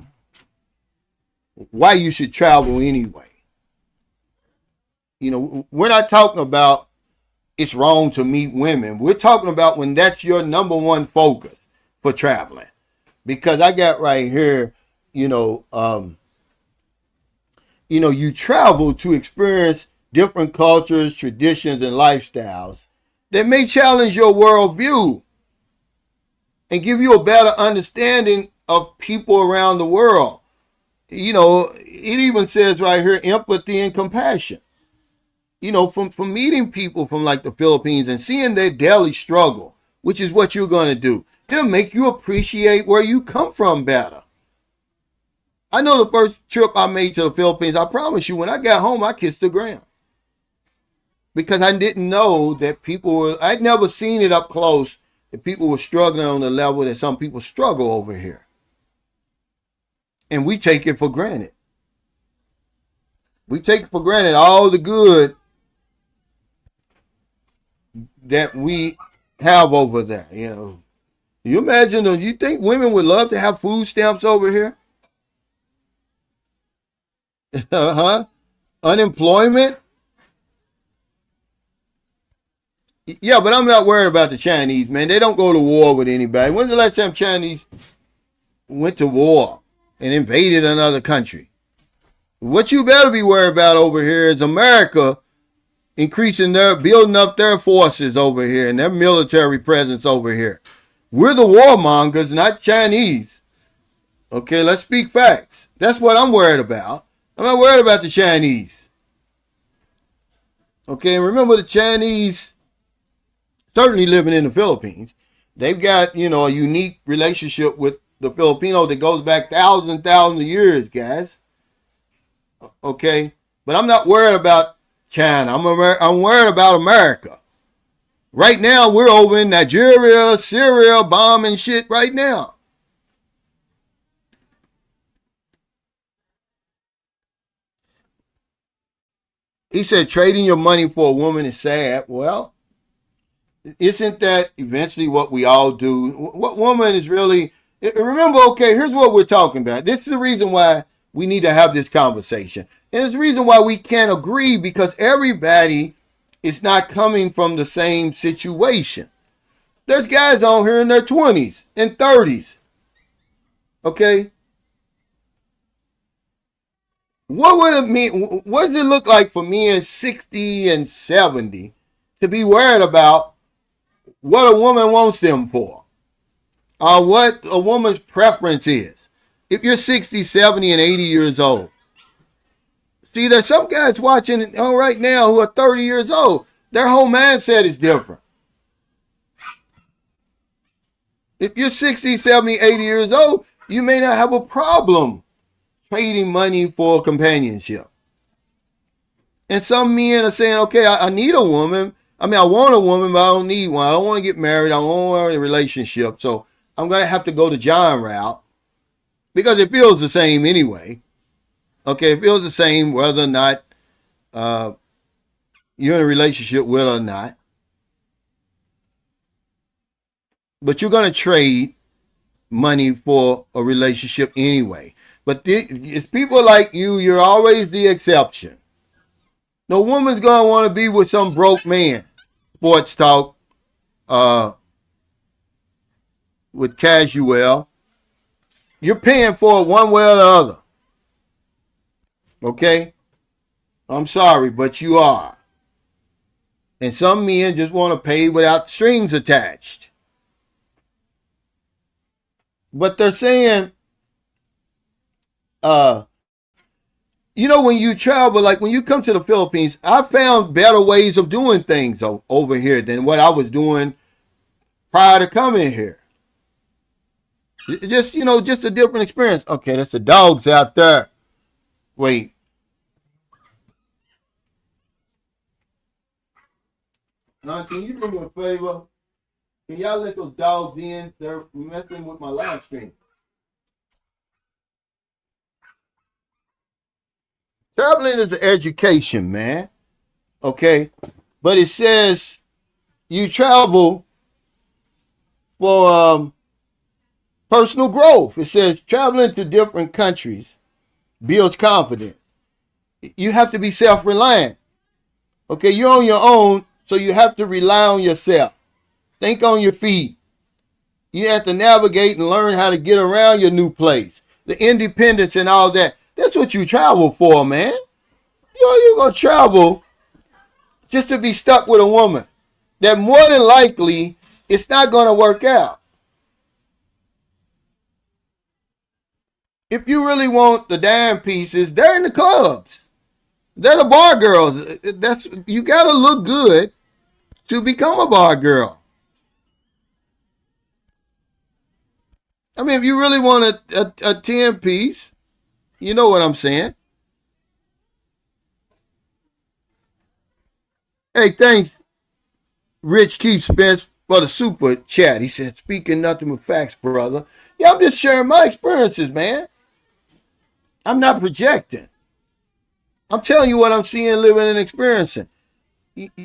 you should travel anyway. You know, we're not talking about it's wrong to meet women. We're talking about when that's your number one focus for traveling. Because I got right here, you travel to experience different cultures, traditions, and lifestyles that may challenge your worldview and give you a better understanding of people around the world. You know, it even says right here, empathy and compassion. You know, from meeting people from like the Philippines and seeing their daily struggle, which is what you're going to do, it'll make you appreciate where you come from better. I know the first trip I made to the Philippines, I promise you, when I got home, I kissed the ground. Because I didn't know that I'd never seen it up close, that people were struggling on the level that some people struggle over here. And we take it for granted. We take for granted all the good that we have over there, you know. You imagine, you think women would love to have food stamps over here? Huh? Unemployment? Yeah, but I'm not worried about the Chinese, man. They don't go to war with anybody. When's the last time Chinese went to war and invaded another country? What you better be worried about over here is America building up their forces over here and their military presence over here. We're the warmongers, not Chinese. Okay, let's speak facts. That's what I'm worried about. I'm not worried about the Chinese. Okay, and remember the Chinese certainly living in the Philippines. They've got, a unique relationship with the Filipinos that goes back thousands and thousands of years, guys. Okay, but I'm not worried about China. I'm worried about America. Right now, we're over in Nigeria, Syria, bombing shit right now. He said trading your money for a woman is sad. Well, isn't that eventually what we all do? What woman is really... Remember, okay, here's what we're talking about. This is the reason why we need to have this conversation. And it's the reason why we can't agree, because everybody is not coming from the same situation. There's guys on here in their 20s and 30s. Okay? What would it mean? What does it look like for men 60 and 70 to be worried about what a woman wants them for? Or what a woman's preference is? If you're 60, 70, and 80 years old. See, there's some guys watching right now who are 30 years old. Their whole mindset is different. If you're 60, 70, 80 years old, you may not have a problem trading money for companionship. And some men are saying, okay, I need a woman. I want a woman, but I don't need one. I don't want to get married. I don't want a relationship. So I'm going to have to go the John route because it feels the same anyway. Okay, it feels the same whether or not you're in a relationship with or not. But you're going to trade money for a relationship anyway. But it's people like you, you're always the exception. No woman's going to want to be with some broke man. Sports talk with Casual. You're paying for it one way or the other. Okay? I'm sorry, but you are. And some men just want to pay without strings attached. But they're saying, when you travel, like when you come to the Philippines, I found better ways of doing things over here than what I was doing prior to coming here. Just a different experience. Okay, that's the dogs out there. Wait. Now, can you do me a favor? Can y'all let those dogs in? They're messing with my live stream. Traveling is an education, man. Okay? But it says you travel for personal growth. It says traveling to different countries builds confidence. You have to be self-reliant. Okay, you're on your own, so you have to rely on yourself. Think on your feet. You have to navigate and learn how to get around your new place. The independence and all that. That's what you travel for, man. You're going to travel just to be stuck with a woman that more than likely it's not going to work out. If you really want the dime pieces, they're in the clubs. They're the bar girls. You got to look good to become a bar girl. I mean, if you really want a 10 piece, you know what I'm saying. Hey, thanks, Rich Keith Spence, for the super chat. He said, speaking nothing but facts, brother. Yeah, I'm just sharing my experiences, man. I'm not projecting. I'm telling you what I'm seeing, living, and experiencing. I've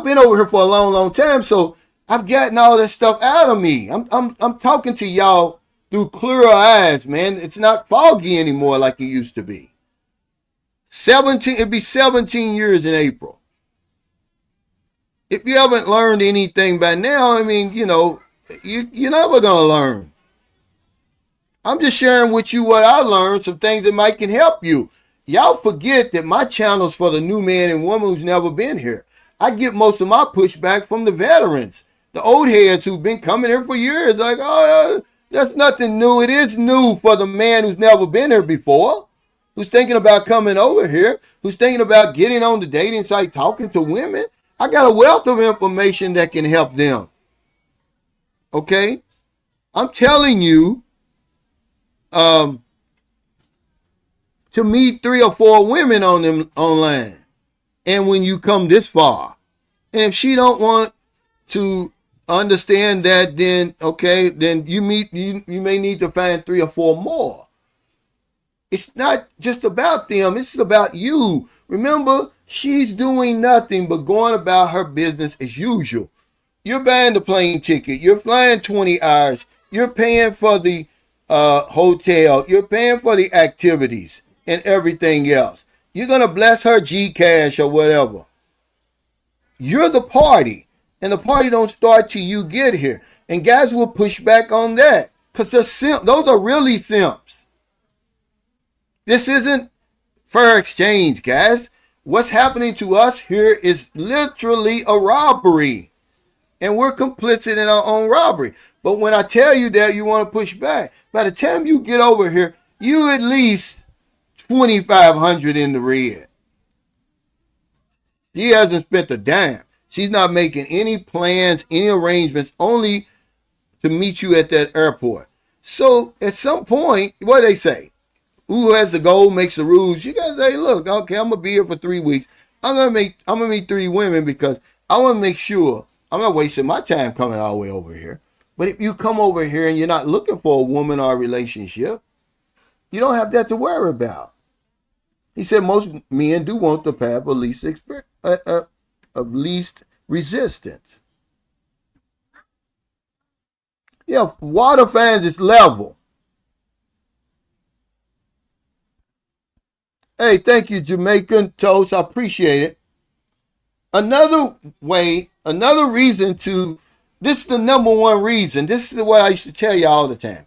been over here for a long, long time, so I've gotten all that stuff out of me. I'm talking to y'all through clearer eyes, man. It's not foggy anymore like it used to be. 17, it'd be 17 years in April. If you haven't learned anything by now, I mean, you're never going to learn. I'm just sharing with you what I learned, some things that might can help you. Y'all forget that my channel's for the new man and woman who's never been here. I get most of my pushback from the veterans, the old heads who've been coming here for years. Like, oh, that's nothing new. It is new for the man who's never been here before, who's thinking about coming over here, who's thinking about getting on the dating site, talking to women. I got a wealth of information that can help them. Okay? I'm telling you, to meet 3 or 4 women on them online. And when you come this far, and if she don't want to understand that, then okay, then you may need to find 3 or 4 more. It's not just about them, it's about you. Remember, she's doing nothing but going about her business as usual. You're buying the plane ticket, you're flying 20 hours, you're paying for the hotel, you're paying for the activities and everything else. You're going to bless her Gcash or whatever. You're the party, and the party don't start till you get here. And guys will push back on that because those are really simps. This isn't fair exchange, guys. What's happening to us here is literally a robbery, and we're complicit in our own robbery. But when I tell you that, you want to push back. By the time you get over here, you at least 2,500 in the red. She hasn't spent a dime. She's not making any plans, any arrangements, only to meet you at that airport. So at some point, what do they say? Who has the goal makes the rules. You guys say, look, okay, I'm gonna be here for 3 weeks. I'm gonna meet 3 women because I want to make sure I'm not wasting my time coming all the way over here. But if you come over here and you're not looking for a woman or a relationship, you don't have that to worry about. He said most men do want the path of least resistance. Yeah, water finds its level. Hey, thank you, Jamaican Toast. I appreciate it. Another reason this is the number one reason. This is what I used to tell you all the time.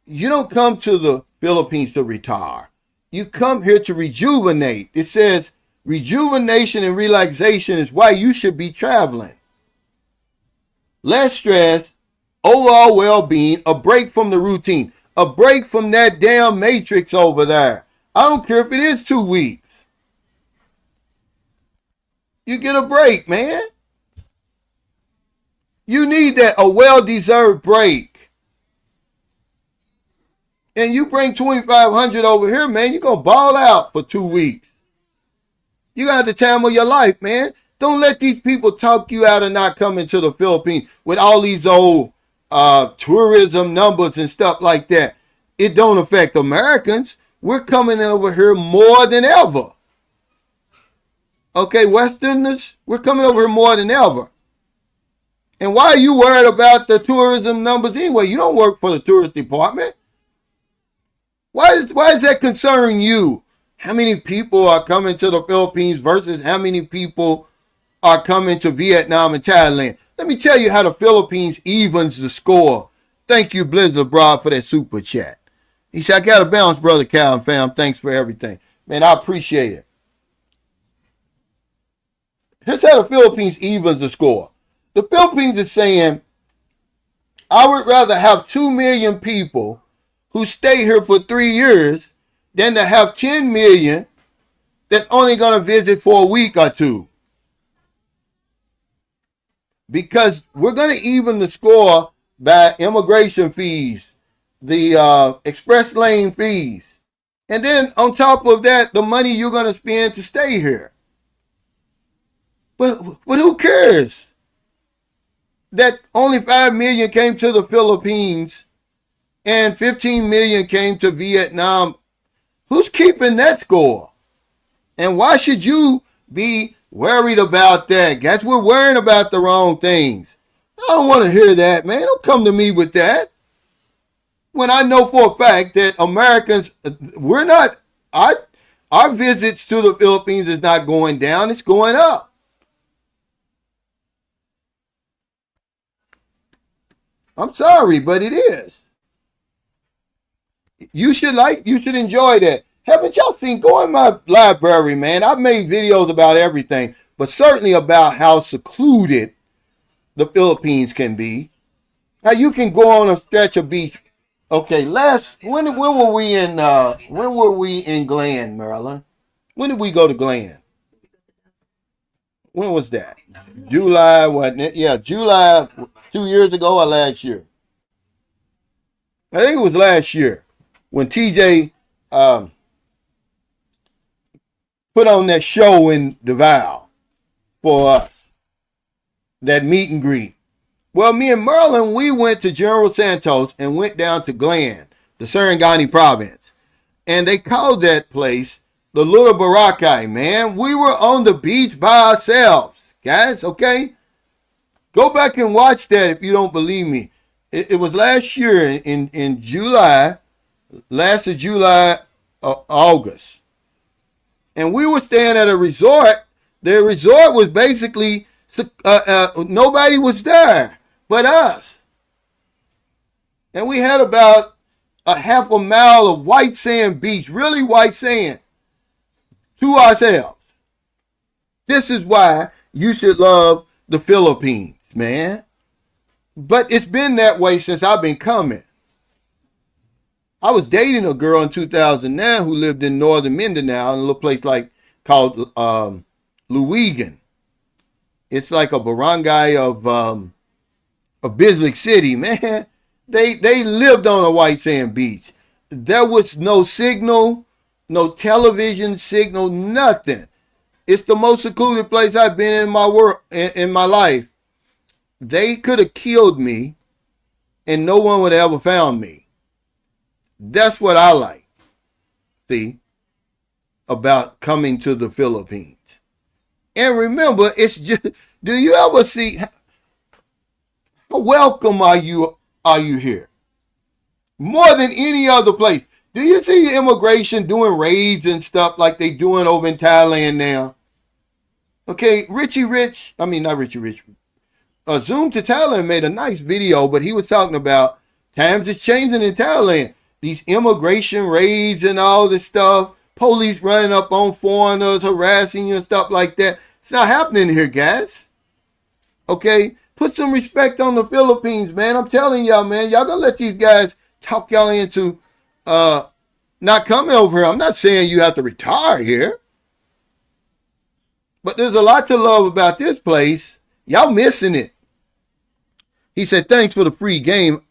You don't come to the Philippines to retire. You come here to rejuvenate. It says rejuvenation and relaxation is why you should be traveling. Less stress, overall well-being, a break from the routine, a break from that damn matrix over there. I don't care if it is 2 weeks. You get a break, man. You need that, a well-deserved break. And you bring 2,500 over here, man, you're going to ball out for 2 weeks. You got the time of your life, man. Don't let these people talk you out of not coming to the Philippines with all these old tourism numbers and stuff like that. It don't affect Americans. We're coming over here more than ever. Okay, Westerners, we're coming over here more than ever. And why are you worried about the tourism numbers anyway? You don't work for the tourist department. Why does that concern you? How many people are coming to the Philippines versus how many people are coming to Vietnam and Thailand? Let me tell you how the Philippines evens the score. Thank you, Blizzard Abroad, for that super chat. He said, I got to bounce, Brother Cal and fam. Thanks for everything. Man, I appreciate it. Here's how the Philippines evens the score. The Philippines is saying, I would rather have 2 million people who stay here for 3 years than to have 10 million that's only going to visit for a week or 2. Because we're going to even the score by immigration fees, the express lane fees. And then on top of that, the money you're going to spend to stay here. But who cares that only 5 million came to the Philippines and 15 million came to Vietnam? Who's keeping that score? And why should you be worried about that? Guys, we're worrying about the wrong things. I don't want to hear that, man. Don't come to me with that. when I know for a fact that Americans, we're not, our visits to the Philippines is not going down, it's going up. I'm sorry, but it is. You should enjoy that. Haven't y'all seen, go in my library, man. I've made videos about everything, but certainly about how secluded the Philippines can be. How you can go on a stretch of beach. Okay, when were we in Glen, Maryland? When did we go to Glen? When was that? July, wasn't it? Yeah, July 2 years ago or last year. I think it was last year when TJ um, put on that show in Davao for us, that meet and greet. Well, me and Merlin, we went to General Santos and went down to Glen, the Sarangani province. And they called that place the Little Boracay, man. We were on the beach by ourselves, guys, okay? Go back and watch that if you don't believe me. It was last year in July, last of July, August. And we were staying at a resort. The resort was basically, nobody was there but us. And we had about a half a mile of white sand beach, really white sand, to ourselves. This is why you should love the Philippines, man. But it's been that way since I've been coming. I was dating a girl in 2009 who lived in northern Mindanao in a little place called Luwigan. It's like a barangay of Bislick City, man. They lived on a white sand beach. There was no signal, no television signal, nothing. It's the most secluded place I've been in my world in my life. They could have killed me and no one would have ever found me. That's what I like, see, about coming to the Philippines. And remember, it's just, do you ever see, how welcome are you here? More than any other place. Do you see immigration doing raids and stuff like they doing over in Thailand now? Okay, not Richie Rich. Zoom to Thailand made a nice video, but he was talking about times is changing in Thailand. These immigration raids and all this stuff. Police running up on foreigners, harassing you and stuff like that. It's not happening here, guys. Okay? Put some respect on the Philippines, man. I'm telling y'all, man. Y'all gonna let these guys talk y'all into not coming over here. I'm not saying you have to retire here. But there's a lot to love about this place. Y'all missing it. He said, thanks for the free game.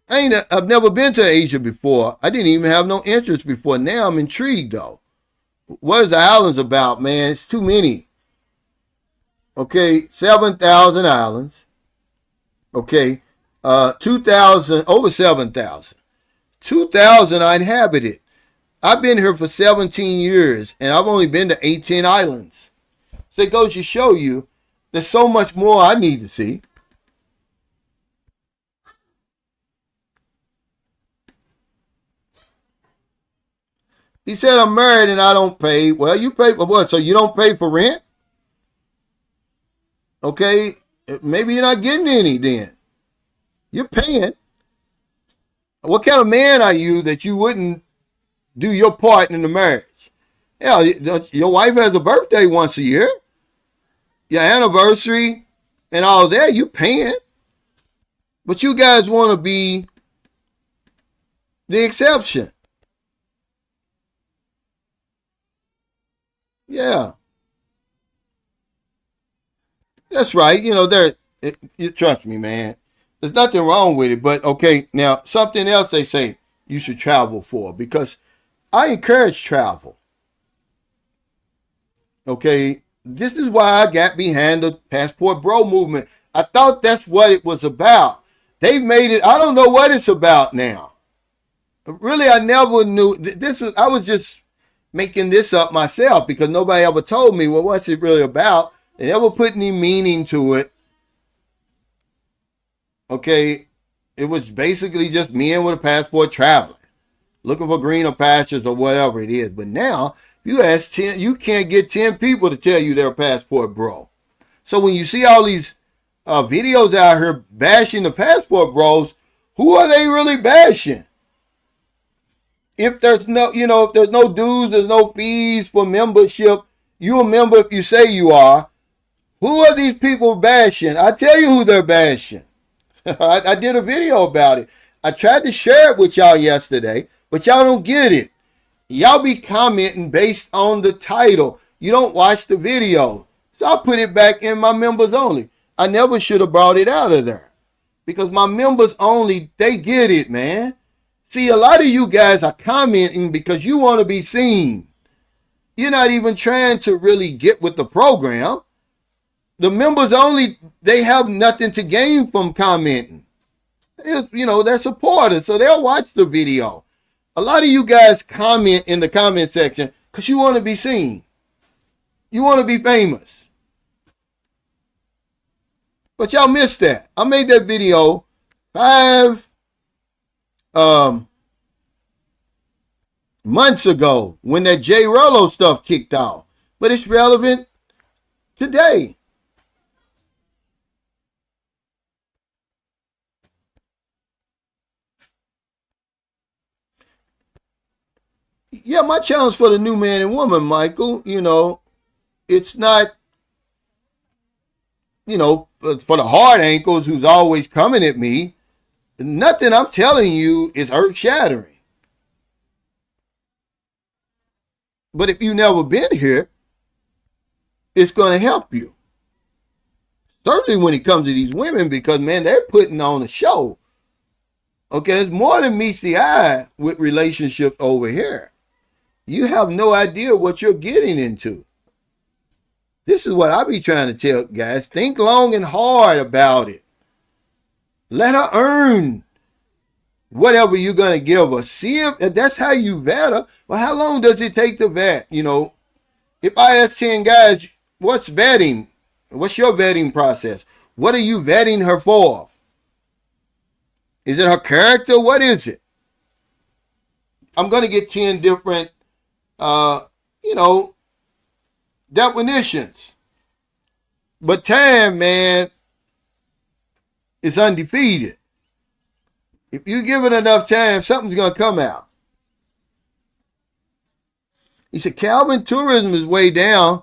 I've never been to Asia before. I didn't even have no interest before. Now I'm intrigued, though. What is the islands about, man? It's too many. Okay, 7,000 islands. Okay, 2,000, over 7,000. 2,000 are inhabited. I've been here for 17 years, and I've only been to 18 islands. So it goes to show you there's so much more I need to see. He said, I'm married and I don't pay. Well, you pay for what? So you don't pay for rent? Okay, maybe you're not getting any then. You're paying. What kind of man are you that you wouldn't do your part in the marriage? Yeah, your wife has a birthday once a year. Your anniversary and all that, you paying. But you guys want to be the exception. Yeah. That's right. You know, you trust me, man. There's nothing wrong with it. But okay, now something else they say you should travel for, because I encourage travel. Okay, this is why I got behind the Passport Bro movement. I thought that's what it was about. They've made it, I don't know what it's about now. Really, I never knew. I was just making this up myself because nobody ever told me, well, what's it really about? They never put any meaning to it. Okay, It was basically just men with a passport traveling, looking for greener pastures or whatever it is. But now, you ask 10, you can't get 10 people to tell you they're a passport bro. So when you see all these videos out here bashing the passport bros, who are they really bashing? If there's no, if there's no dues, there's no fees for membership. You a member if you say you are. Who are these people bashing? I tell you who they're bashing. I did a video about it. I tried to share it with y'all yesterday, but y'all don't get it. Y'all be commenting based on the title. You don't watch the video. So I put it back in my members only. I never should have brought it out of there. Because my members only, they get it, man. See, a lot of you guys are commenting because you want to be seen. You're not even trying to really get with the program. The members only, they have nothing to gain from commenting. They're supporters, so they'll watch the video. A lot of you guys comment in the comment section because you want to be seen. You want to be famous. But y'all missed that. I made that video 5 months ago when that Jay Rello stuff kicked off. But it's relevant today. Yeah, my challenge for the new man and woman, Michael, it's not, for the hard ankles who's always coming at me, nothing I'm telling you is earth shattering. But if you've never been here, it's going to help you. Certainly when it comes to these women, because, man, they're putting on a show. Okay, there's more than meets the eye with relationships over here. You have no idea what you're getting into. This is what I be trying to tell guys. Think long and hard about it. Let her earn whatever you're going to give her. See if that's how you vet her. But how long does it take to vet? If I ask 10 guys, what's vetting? What's your vetting process? What are you vetting her for? Is it her character? What is it? I'm going to get 10 different, definitions. But time, man, is undefeated. If you give it enough time, something's going to come out. He said, Calvin, tourism is way down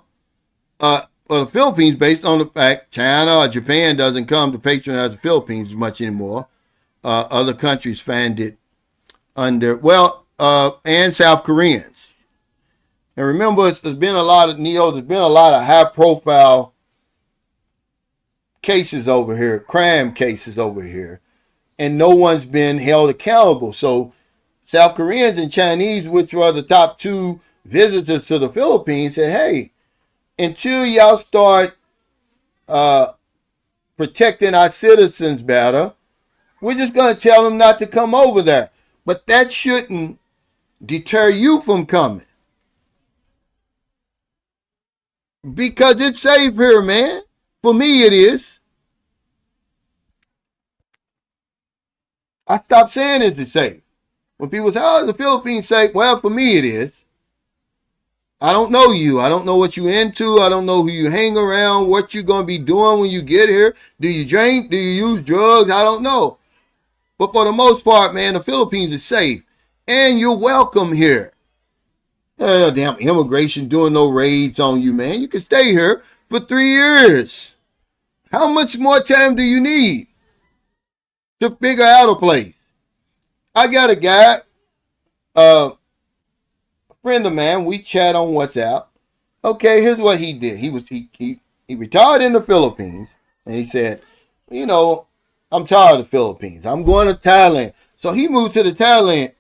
for the Philippines based on the fact China or Japan doesn't come to patronize the Philippines much anymore. Other countries find it and South Koreans. And remember, there's been a lot of high profile cases over here, crime cases over here, and no one's been held accountable. So South Koreans and Chinese, which were the top 2 visitors to the Philippines, said, hey, until y'all start protecting our citizens better, we're just going to tell them not to come over there. But that shouldn't deter you from coming. Because it's safe here, man. For me, it is. I stopped saying it's safe. When people say, oh, the Philippines safe, well, for me, it is. I don't know you. I don't know what you're into. I don't know who you hang around, what you're going to be doing when you get here. Do you drink? Do you use drugs? I don't know. But for the most part, man, the Philippines is safe. And you're welcome here. Damn immigration doing no raids on you, man. You can stay here for 3 years. How much more time do you need to figure out a place? I got a guy, a friend of mine, we chat on WhatsApp. Okay, here's what he did. He retired in the Philippines, and he said, I'm tired of the Philippines. I'm going to Thailand. So he moved to Thailand.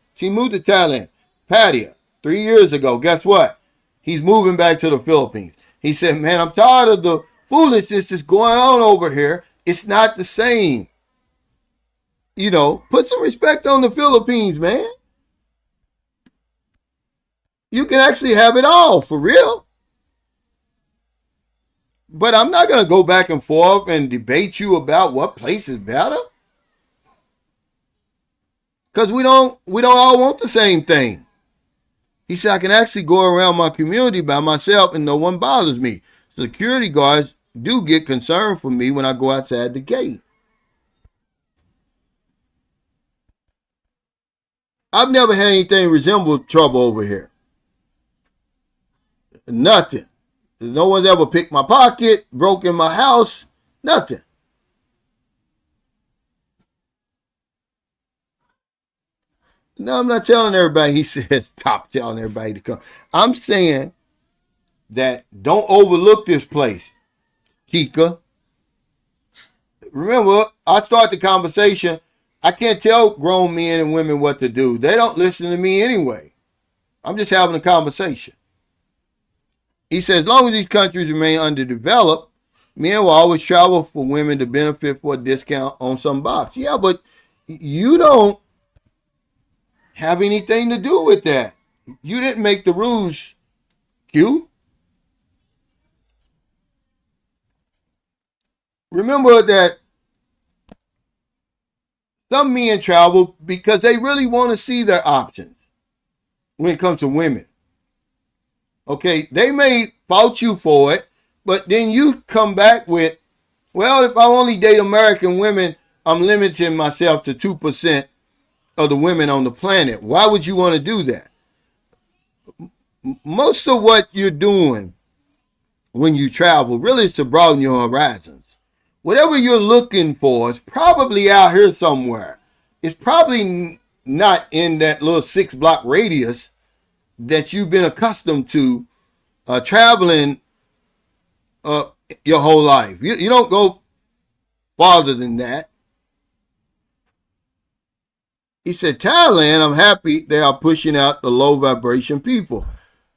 Pattaya, 3 years ago. Guess what? He's moving back to the Philippines. He said, man, I'm tired of the foolishness that's going on over here. It's not the same. Put some respect on the Philippines, man. You can actually have it all, for real. But I'm not going to go back and forth and debate you about what place is better. Because we don't all want the same thing. He said, I can actually go around my community by myself and no one bothers me. Security guards do get concerned for me when I go outside the gate. I've never had anything resemble trouble over here. Nothing. No one's ever picked my pocket, broken my house, nothing. No, I'm not telling everybody, he says, stop telling everybody to come. I'm saying that don't overlook this place, Kika. Remember, I start the conversation. I can't tell grown men and women what to do. They don't listen to me anyway. I'm just having a conversation. He says, as long as these countries remain underdeveloped, men will always travel for women to benefit for a discount on some box. Yeah, but you don't have anything to do with that. You didn't make the rules, Q. Remember that some men travel because they really want to see their options when it comes to women. Okay, they may fault you for it, but then you come back with, well, if I only date American women, I'm limiting myself to 2% of the women on the planet. Why would you want to do that? Most of what you're doing when you travel really is to broaden your horizons. Whatever you're looking for is probably out here somewhere. It's probably not in that little 6-block radius that you've been accustomed to traveling your whole life. You don't go farther than that. He said, Thailand, I'm happy they are pushing out the low vibration people.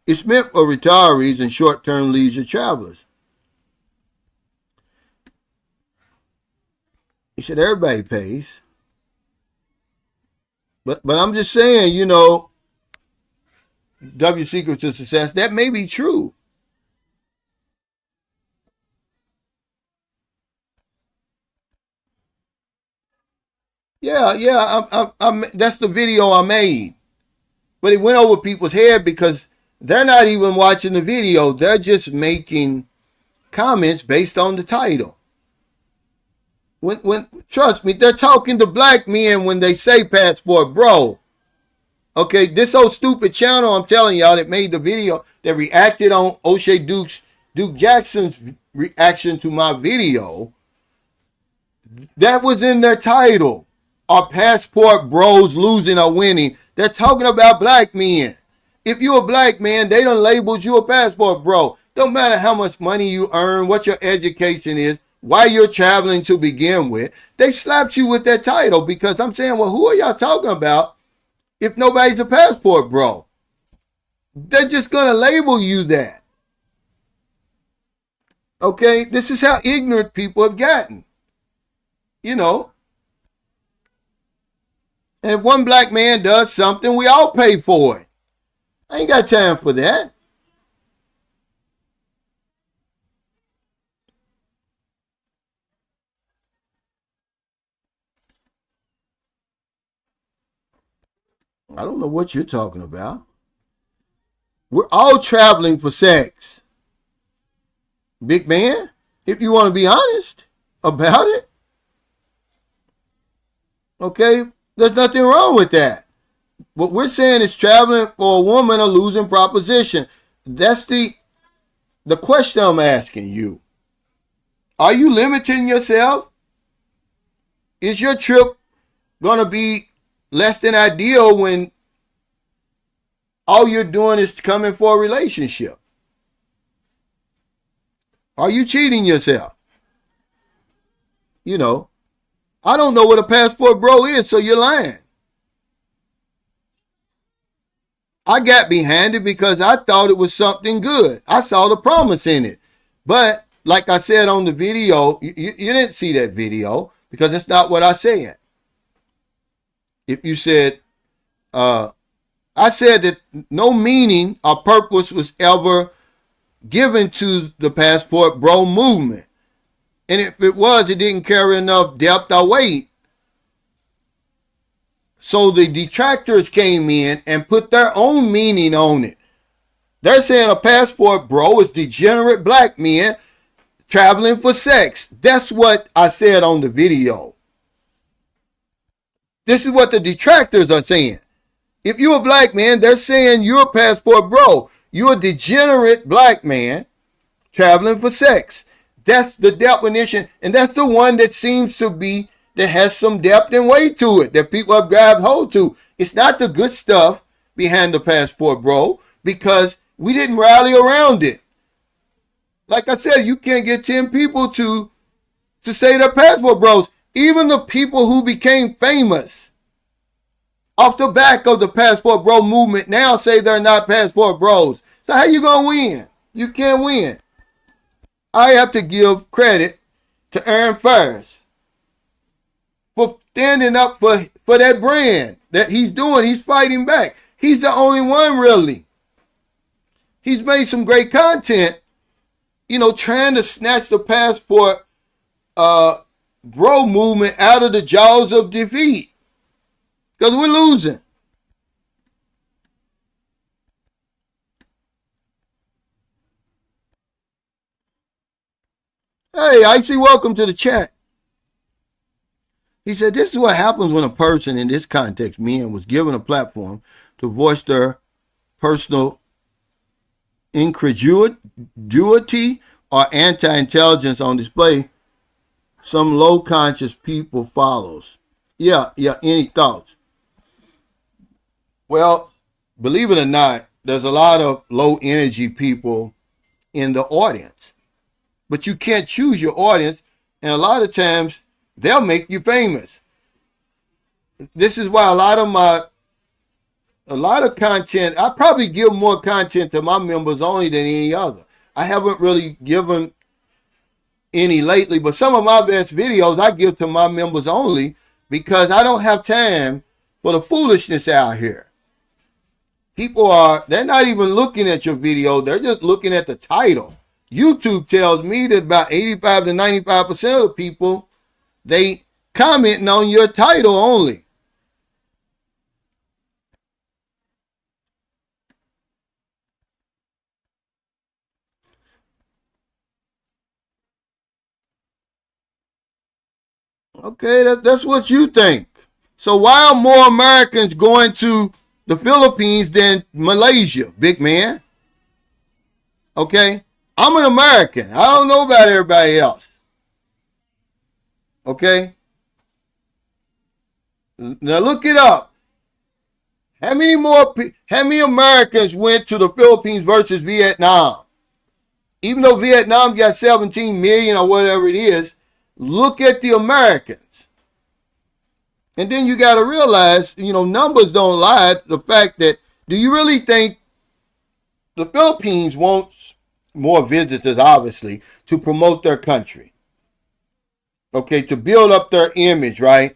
It's meant for retirees and short-term leisure travelers. He said, everybody pays. But I'm just saying, W Secret to Success, that may be true. Yeah, that's the video I made. But it went over people's head because they're not even watching the video. They're just making comments based on the title. When trust me, they're talking to black men when they say passport, bro. Okay, this old stupid channel, I'm telling y'all, that made the video, that reacted on O'Shea Duke Jackson's reaction to my video, that was in their title. Are passport bros losing or winning? They're talking about black men. If you're a black man, they done labeled you a passport bro. Don't matter how much money you earn, what your education is, why you're traveling to begin with. They slapped you with that title because I'm saying, well, who are y'all talking about if nobody's a passport bro? They're just going to label you that. Okay? This is how ignorant people have gotten. And if one black man does something, we all pay for it. I ain't got time for that. I don't know what you're talking about. We're all traveling for sex. Big man, if you want to be honest about it. Okay? There's nothing wrong with that. What we're saying is traveling for a woman a losing proposition. That's the question I'm asking you. Are you limiting yourself? Is your trip going to be less than ideal when all you're doing is coming for a relationship? Are you cheating yourself? I don't know what a passport bro is, so you're lying. I got behind it because I thought it was something good. I saw the promise in it. But like I said on the video, you didn't see that video because that's not what I said. If you said, I said that no meaning or purpose was ever given to the passport bro movement. And if it was, it didn't carry enough depth or weight. So the detractors came in and put their own meaning on it. They're saying a passport bro is degenerate black men traveling for sex. That's what I said on the video. This is what the detractors are saying. If you're a black man, they're saying you're a passport bro. You're a degenerate black man traveling for sex. That's the definition, and that's the one that seems to be, that has some depth and weight to it, that people have grabbed hold to. It's not the good stuff behind the passport bro, because we didn't rally around it. Like I said, you can't get 10 people to say they're passport bros. Even the people who became famous off the back of the passport bro movement now say they're not passport bros. So how you gonna win? You can't win. I have to give credit to Aaron Ferris for standing up for that brand that he's doing. He's fighting back. He's the only one, really. He's made some great content, trying to snatch the passport bro movement out of the jaws of defeat. Because we're losing. Hey, Icy, welcome to the chat. He said, this is what happens when a person, in this context, men, was given a platform to voice their personal incredulity or anti-intelligence on display. Some low-conscious people follows. Yeah, any thoughts? Well, believe it or not, there's a lot of low-energy people in the audience. But you can't choose your audience, and a lot of times they'll make you famous. This is why a lot of content, I probably give more content to my members only than any other. I haven't really given any lately, but some of my best videos I give to my members only because I don't have time for the foolishness out here. People they're not even looking at your video, they're just looking at the title. YouTube tells me that about 85 to 95% of the people, they commenting on your title only. Okay, that's what you think. So why are more Americans going to the Philippines than Malaysia, big man? Okay? I'm an American. I don't know about everybody else. Okay? Now look it up. How many Americans went to the Philippines versus Vietnam? Even though Vietnam got 17 million or whatever it is, look at the Americans. And then you got to realize, numbers don't lie. The fact that, do you really think the Philippines wants more visitors, obviously, to promote their country? Okay, to build up their image, right?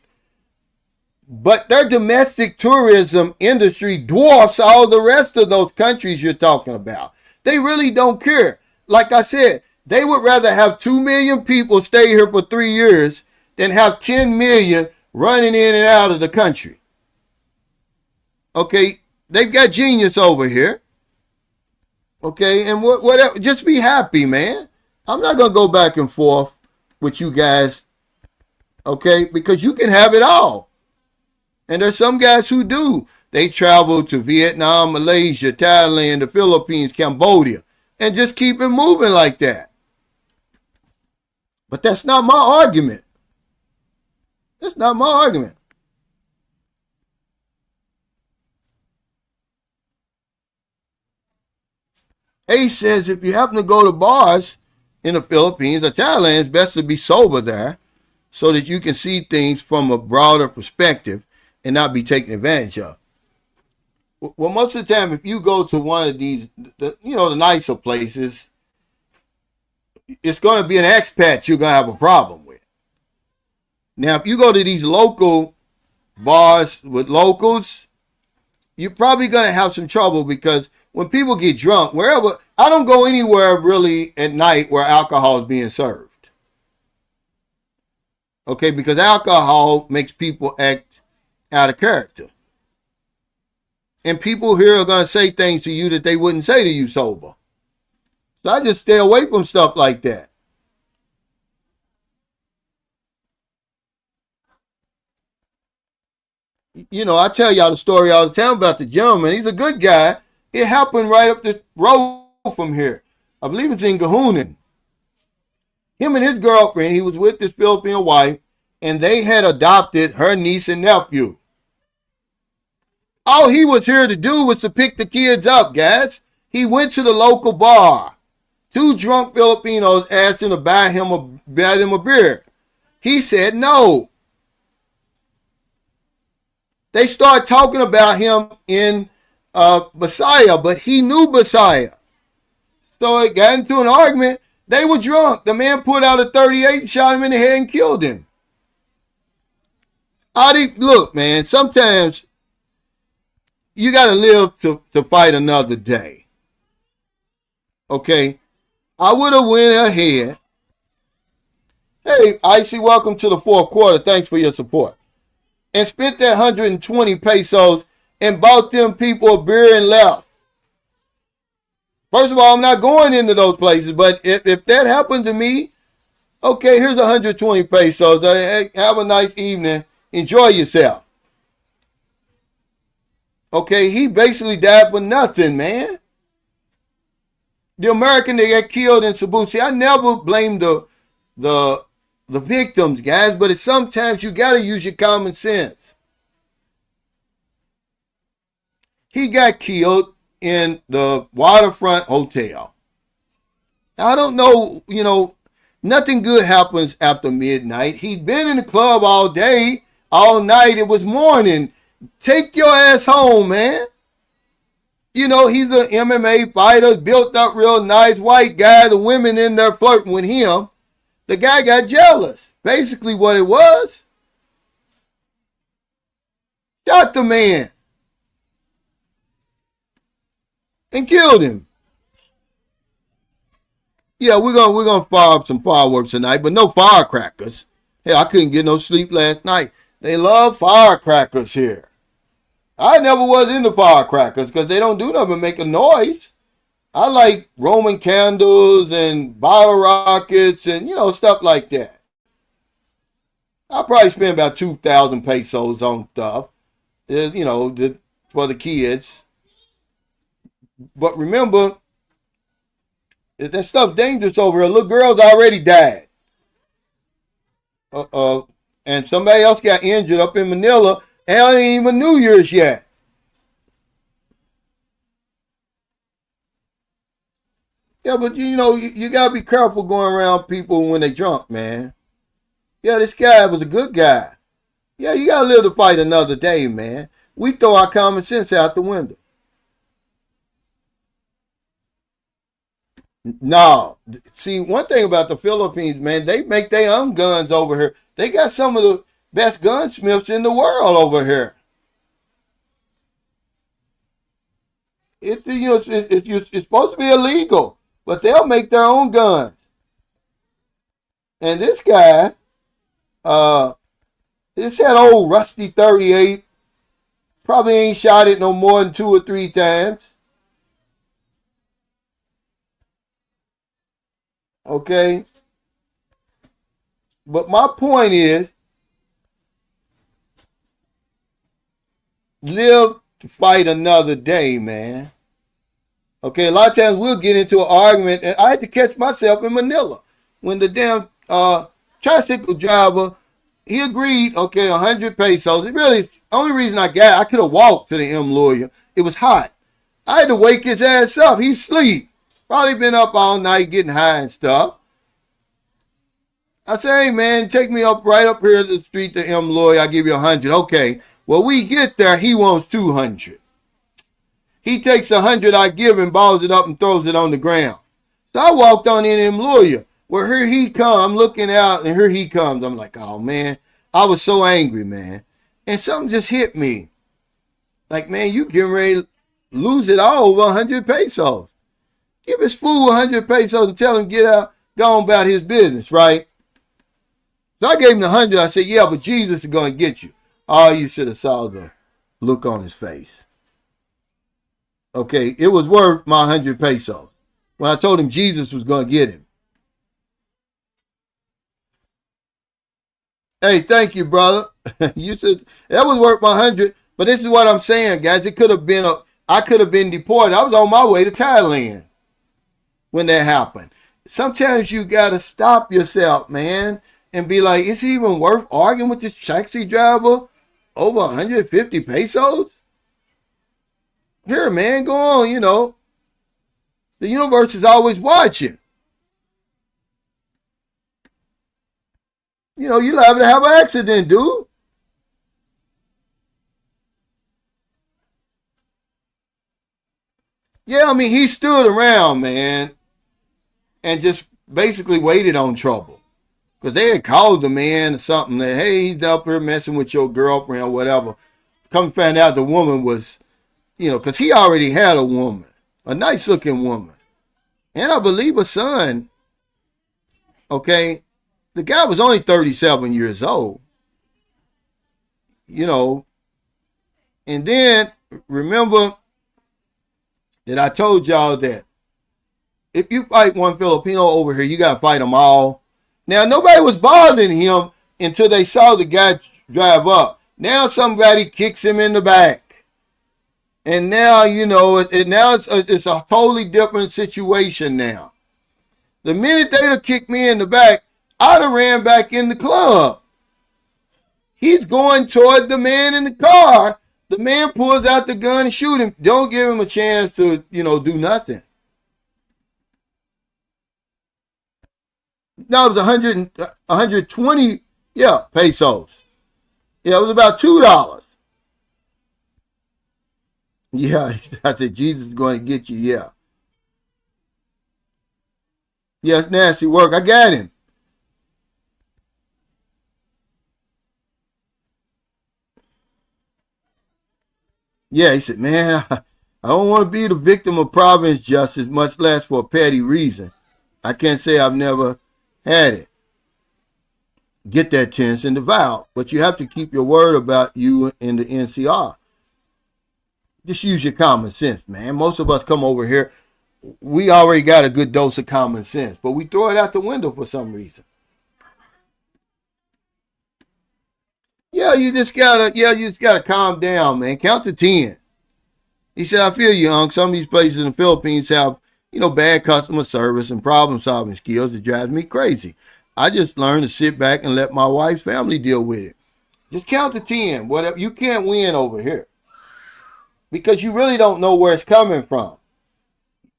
But their domestic tourism industry dwarfs all the rest of those countries you're talking about. They really don't care. Like I said, they would rather have 2 million people stay here for 3 years than have 10 million running in and out of the country. Okay, they've got genius over here. Okay, and whatever, just be happy, man. I'm not going to go back and forth with you guys, okay, because you can have it all. And there's some guys who do. They travel to Vietnam, Malaysia, Thailand, the Philippines, Cambodia, and just keep it moving like that. But that's not my argument. That's not my argument. Ace says if you happen to go to bars in the Philippines or Thailand, it's best to be sober there so that you can see things from a broader perspective and not be taken advantage of. Well, most of the time, if you go to one of these, the nicer places, it's going to be an expat you're going to have a problem with. Now, if you go to these local bars with locals, you're probably going to have some trouble because when people get drunk, wherever, I don't go anywhere really at night where alcohol is being served. Okay, because alcohol makes people act out of character. And people here are going to say things to you that they wouldn't say to you sober. So I just stay away from stuff like that. You know, I tell y'all the story all the time about the gentleman. He's a good guy. It happened right up the road from here. I believe it's in Gahunan. Him and his girlfriend, he was with this Filipino wife, and they had adopted her niece and nephew. All he was here to do was to pick the kids up, guys. He went to the local bar. Two drunk Filipinos asked him to buy him a beer. He said no. They started talking about him in Bisaya, but he knew Bisaya. So it got into an argument. They were drunk. The man pulled out a 38 and shot him in the head and killed him. Look, man, sometimes you got to live to fight another day. Okay? I would have went ahead. Hey, Icy, welcome to the fourth quarter. Thanks for your support. And spent that 120 pesos and bought them people a beer and left. First of all, I'm not going into those places, but if that happened to me, okay, here's 120 pesos. Hey, have a nice evening. Enjoy yourself. Okay, he basically died for nothing, man. The American that got killed in Cebu, see, I never blame the victims, guys, but it's sometimes you got to use your common sense. He got killed in the Waterfront Hotel. I don't know, nothing good happens after midnight. He'd been in the club all day, all night. It was morning. Take your ass home, man. He's an MMA fighter, built up real nice, white guy. The women in there flirting with him. The guy got jealous. Basically what it was. Shot the man. And killed him. Yeah, we're gonna fire up some fireworks tonight, but no firecrackers. Hey, I couldn't get no sleep last night. They love firecrackers here. I never was into firecrackers because they don't do nothing but make a noise. I like Roman candles and bottle rockets and, stuff like that. I probably spend about 2,000 pesos on stuff, for the kids. But remember, that stuff's dangerous over here. Little girls already died. And somebody else got injured up in Manila. And it ain't even New Year's yet. Yeah, but you gotta be careful going around people when they drunk, man. Yeah, this guy was a good guy. Yeah, you gotta live to fight another day, man. We throw our common sense out the window. No. See, one thing about the Philippines, man, they make their own guns over here. They got some of the best gunsmiths in the world over here. It's supposed to be illegal, but they'll make their own guns. And this guy, this that old rusty 38, probably ain't shot it no more than 2 or 3 times. Okay? But my point is, live to fight another day, man. Okay, a lot of times we'll get into an argument, and I had to catch myself in Manila when the damn tricycle driver, he agreed, 100 pesos. It really, the only reason I could have walked to the M Lawyer. It was hot. I had to wake his ass up. He's asleep. Probably been up all night getting high and stuff. I say, hey, man, take me right up here to the street to M Lawyer. I'll give you 100. Okay. Well, we get there. He wants 200. He takes 100 I give him, balls it up and throws it on the ground. So I walked on in M Lawyer. Well, here he comes. I'm looking out, and here he comes. I'm like, oh, man. I was so angry, man. And something just hit me. Like, man, you getting ready to lose it all over 100 pesos. Give this fool 100 pesos and tell him get out, go on about his business, right? So I gave him the 100. I said, yeah, but Jesus is going to get you. Oh, you should have saw the look on his face. Okay, it was worth my 100 pesos. When I told him Jesus was going to get him. Hey, thank you, brother. You said that was worth my 100. But this is what I'm saying, guys. It could have been I could have been deported. I was on my way to Thailand when that happened. Sometimes you gotta stop yourself, man, and be like, is it even worth arguing with this taxi driver over 150 pesos? Here, man, go on, The universe is always watching. You liable to have an accident, dude. Yeah, I mean, he stood around, man, and just basically waited on trouble. Because they had called the man or something that, hey, he's up here messing with your girlfriend or whatever. Come find out the woman was, because he already had a woman, a nice looking woman. And I believe a son. Okay. The guy was only 37 years old. And then remember that I told y'all that if you fight one Filipino over here, you got to fight them all. Now, nobody was bothering him until they saw the guy drive up. Now somebody kicks him in the back. And now, now it's a totally different situation now. The minute they'd have kicked me in the back, I'd have ran back in the club. He's going toward the man in the car. The man pulls out the gun and shoot him. Don't give him a chance to, do nothing. No, it was 120, pesos. Yeah, it was about $2. Yeah, I said, Jesus is going to get you, yeah. Yeah, it's nasty work. I got him. Yeah, he said, man, I don't want to be the victim of province justice, much less for a petty reason. I can't say I've never had it. Get that tense and devout, but you have to keep your word about you in the NCR. Just use your common sense, man. Most of us come over here, we already got a good dose of common sense, but we throw it out the window for some reason. You just gotta calm down, man. Count to 10. He said, I feel you, Unc. Some of these places in the Philippines have, bad customer service and problem solving skills that drives me crazy. I just learned to sit back and let my wife's family deal with it. Just count to 10. Whatever. You can't win over here. Because you really don't know where it's coming from.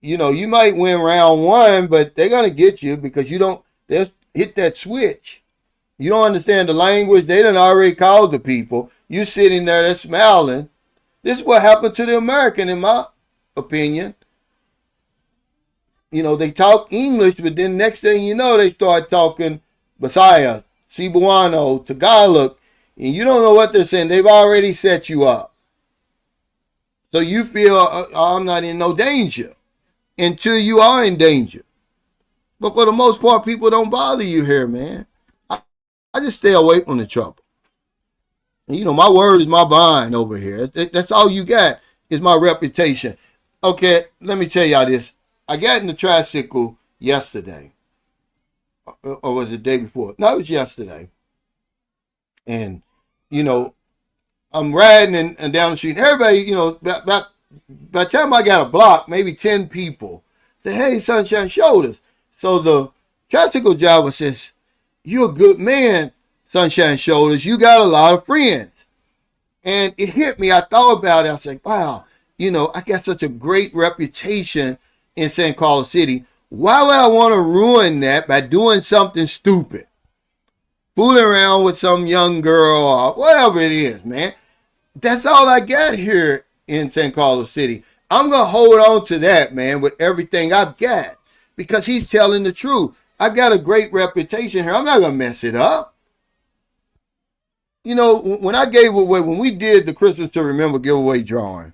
You might win round one, but they're gonna get you because you don't hit that switch. You don't understand the language. They done already called the people. You sitting there, they're smiling. This is what happened to the American, in my opinion. They talk English, but then next thing you know, they start talking Bisaya, Cebuano, Tagalog, and you don't know what they're saying. They've already set you up. So you feel, I'm not in no danger until you are in danger. But for the most part, people don't bother you here, man. I just stay away from the trouble. My word is my bond over here. That's all you got is my reputation. Okay, let me tell y'all this. I got in the tricycle yesterday. Or was it the day before? No, it was yesterday. And, I'm riding and down the street. And everybody, by the time I got a block, maybe 10 people say, hey, Sunshine Shoulders. So the tricycle driver says, you're a good man, Sunshine Shoulders. You got a lot of friends. And it hit me. I thought about it. I was like, wow, I got such a great reputation in San Carlos City. Why would I want to ruin that by doing something stupid? Fooling around with some young girl or whatever it is, man. That's all I got here in San Carlos City. I'm going to hold on to that, man, with everything I've got because he's telling the truth. I've got a great reputation here. I'm not going to mess it up. When I gave away, when we did the Christmas to Remember giveaway drawing,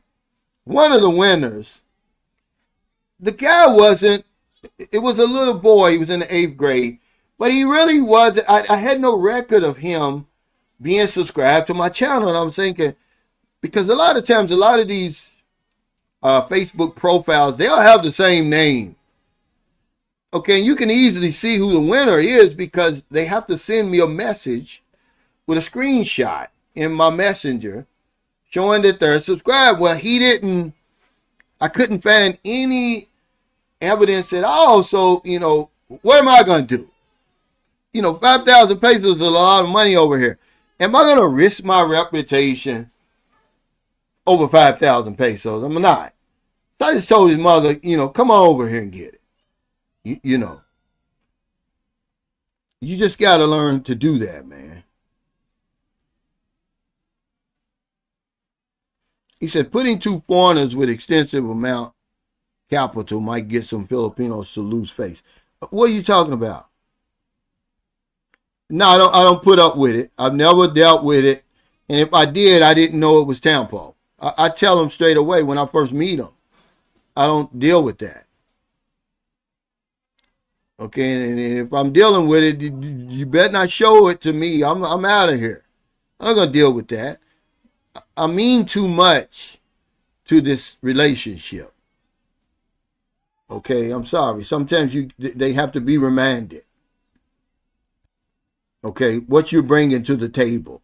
one of the winners, the guy wasn't, it was a little boy. He was in the 8th grade, but he really wasn't. I had no record of him being subscribed to my channel. And I'm thinking, because a lot of times, a lot of these Facebook profiles, they'll have the same name. Okay, and you can easily see who the winner is because they have to send me a message with a screenshot in my messenger showing that they're subscribed. Well, I couldn't find any evidence at all. So, what am I going to do? 5,000 pesos is a lot of money over here. Am I going to risk my reputation over 5,000 pesos? I'm not. So I just told his mother, come on over here and get it. You just got to learn to do that, man. He said, putting two foreigners with extensive amount capital might get some Filipinos to lose face. What are you talking about? No, I don't put up with it. I've never dealt with it. And if I did, I didn't know it was Tampo. I tell them straight away when I first meet them. I don't deal with that. Okay, and if I'm dealing with it, you better not show it to me. I'm out of here. I'm not going to deal with that. I mean too much to this relationship. Okay, I'm sorry. Sometimes they have to be reminded. Okay, what you're bringing to the table.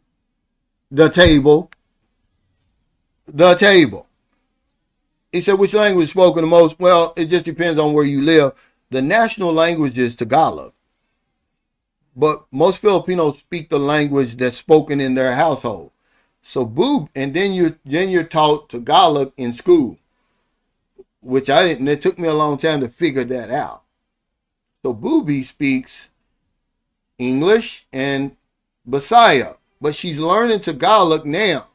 The table. He said, which language is spoken the most? Well, it just depends on where you live. The national language is Tagalog. But most Filipinos speak the language that's spoken in their household. So and then you're taught Tagalog in school, which I didn't. It took me a long time to figure that out. So Booby speaks English and Bisaya, but she's learning Tagalog now.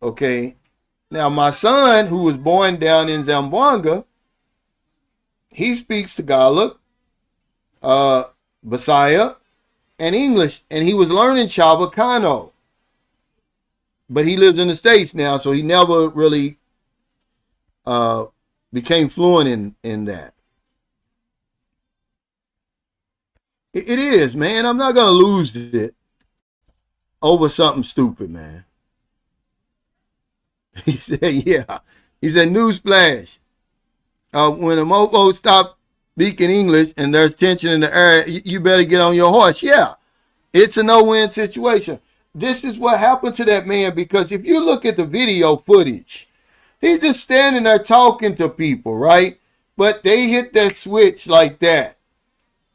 Okay, now my son, who was born down in Zamboanga, he speaks Tagalog, Bisaya, and English, and he was learning Chavacano. But he lives in the States now, so he never really became fluent in that. It is, man. I'm not going to lose it over something stupid, man. He said, yeah. He said, newsflash. When a mofo stop speaking English and there's tension in the air, you better get on your horse. Yeah, it's a no-win situation. This is what happened to that man, because if you look at the video footage, he's just standing there talking to people, right? But they hit that switch like that.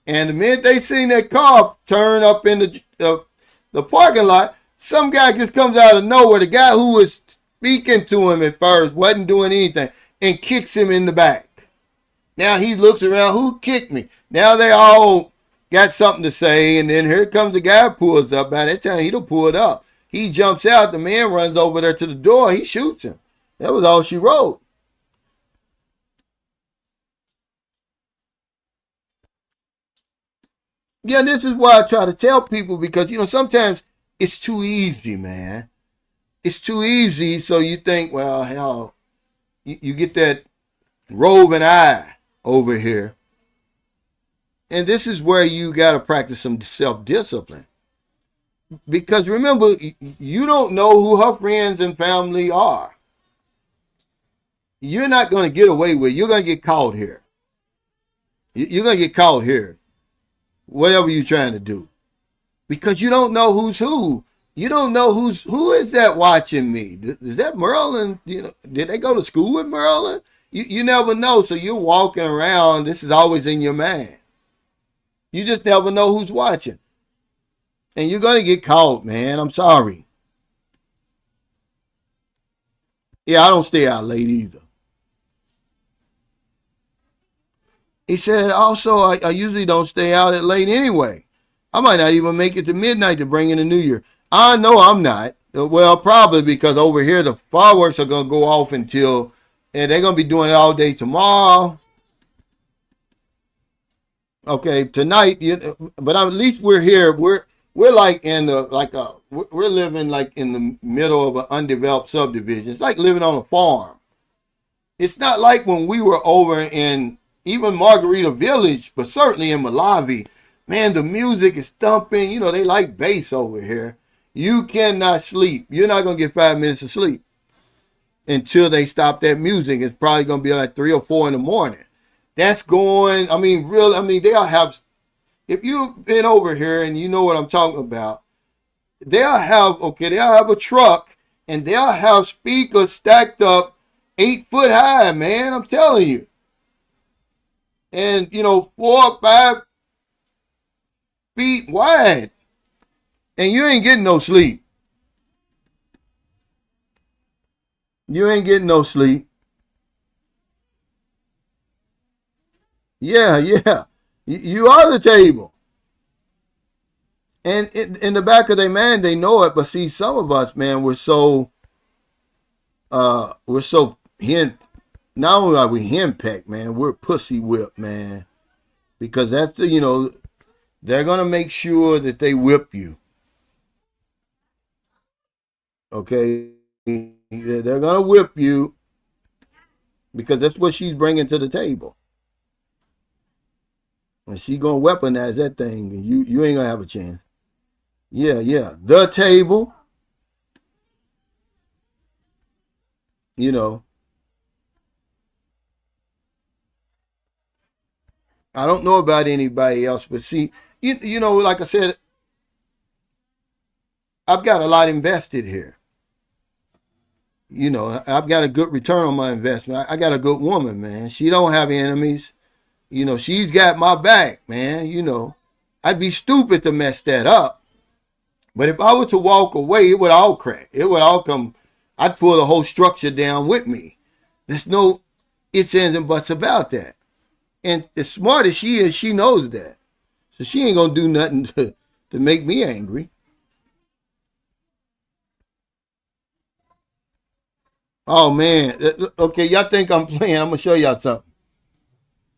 And the minute they seen that car turn up in the parking lot, some guy just comes out of nowhere. The guy who was speaking to him at first wasn't doing anything and kicks him in the back. Now he looks around, who kicked me? Now they all got something to say, and then here comes the guy who pulls up. By that time, he done pulled up. He jumps out. The man runs over there to the door. He shoots him. That was all she wrote. Yeah, this is why I try to tell people, because, sometimes it's too easy, man. It's too easy, so you think, well, hell, you get that roving eye over here. And this is where you got to practice some self-discipline. Because remember, you don't know who her friends and family are. You're not going to get away with it. You're going to get caught here. You're going to get caught here. Whatever you're trying to do. Because you don't know who's who. You don't know who is that watching me. Is that Merlin? Did they go to school with Merlin? You never know. So you're walking around. This is always in your mind. You just never know who's watching. And you're going to get caught, man. I'm sorry. Yeah, I don't stay out late either. He said, also, I usually don't stay out at late anyway. I might not even make it to midnight to bring in the new year. I know I'm not. Well, probably because over here the fireworks are going to go off and they're going to be doing it all day tomorrow. Okay, tonight, but at least we're here. We're like we're living like in the middle of an undeveloped subdivision. It's like living on a farm. It's not like when we were over in even Margarita Village, but certainly in Malawi. Man, the music is thumping. You know, they like bass over here. You cannot sleep. You're not going to get 5 minutes of sleep until they stop that music. It's probably going to be like 3 or 4 in the morning. That's going, I mean, really, I mean, they'll have, if you've been over here and you know what I'm talking about, they'll have a truck and they'll have speakers stacked up 8 foot high, man. I'm telling you. And, you know, 4 or 5 feet wide. And you ain't getting no sleep. You ain't getting no sleep. Yeah. You are the table. And in the back of their mind, they know it. But see, some of us, man, we're so not only are we henpecked, man, we're pussy whipped, man. Because that's they're gonna make sure that they whip you. Okay, they're gonna whip you because that's what she's bringing to the table, and she's gonna weaponize that thing, and you ain't gonna have a chance. Yeah, the table. You know, I don't know about anybody else, but see, you know, like I said, I've got a lot invested here. You know, I've got a good return on my investment. I got a good woman, man. She don't have enemies. You know, she's got my back, man. You know, I'd be stupid to mess that up. But if I were to walk away, it would all crack. It would all come. I'd pull the whole structure down with me. There's no ifs, ands, and buts about that. And as smart as she is, she knows that. So she ain't going to do nothing to make me angry. Oh, man. Okay, y'all think I'm playing. I'm going to show y'all something.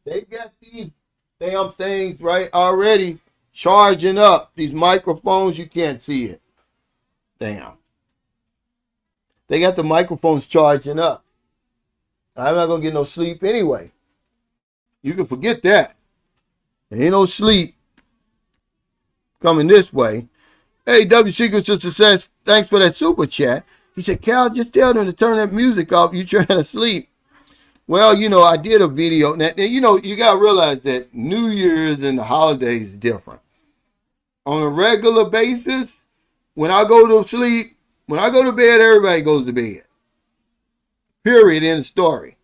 They got these damn things right already charging up. These microphones, you can't see it. Damn. They got the microphones charging up. I'm not going to get no sleep anyway. You can forget that. There ain't no sleep coming this way. Hey, W Secrets of Success, thanks for that super chat. He said, Cal, just tell them to turn that music off. You trying to sleep. Well, you know, I did a video. Now, you know, you got to realize that New Year's and the holidays is different. On a regular basis, when I go to sleep, when I go to bed, everybody goes to bed. Period. In the story.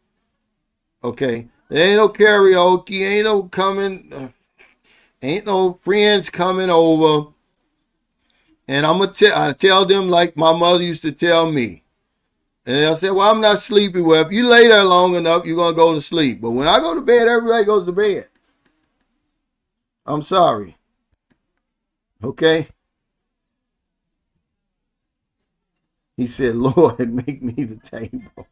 Okay? There ain't no karaoke. Ain't no coming. Ain't no friends coming over. And I tell them like my mother used to tell me. And they'll say, well, I'm not sleepy. Well, if you lay there long enough, you're going to go to sleep. But when I go to bed, everybody goes to bed. I'm sorry. Okay? He said, Lord, make me the table.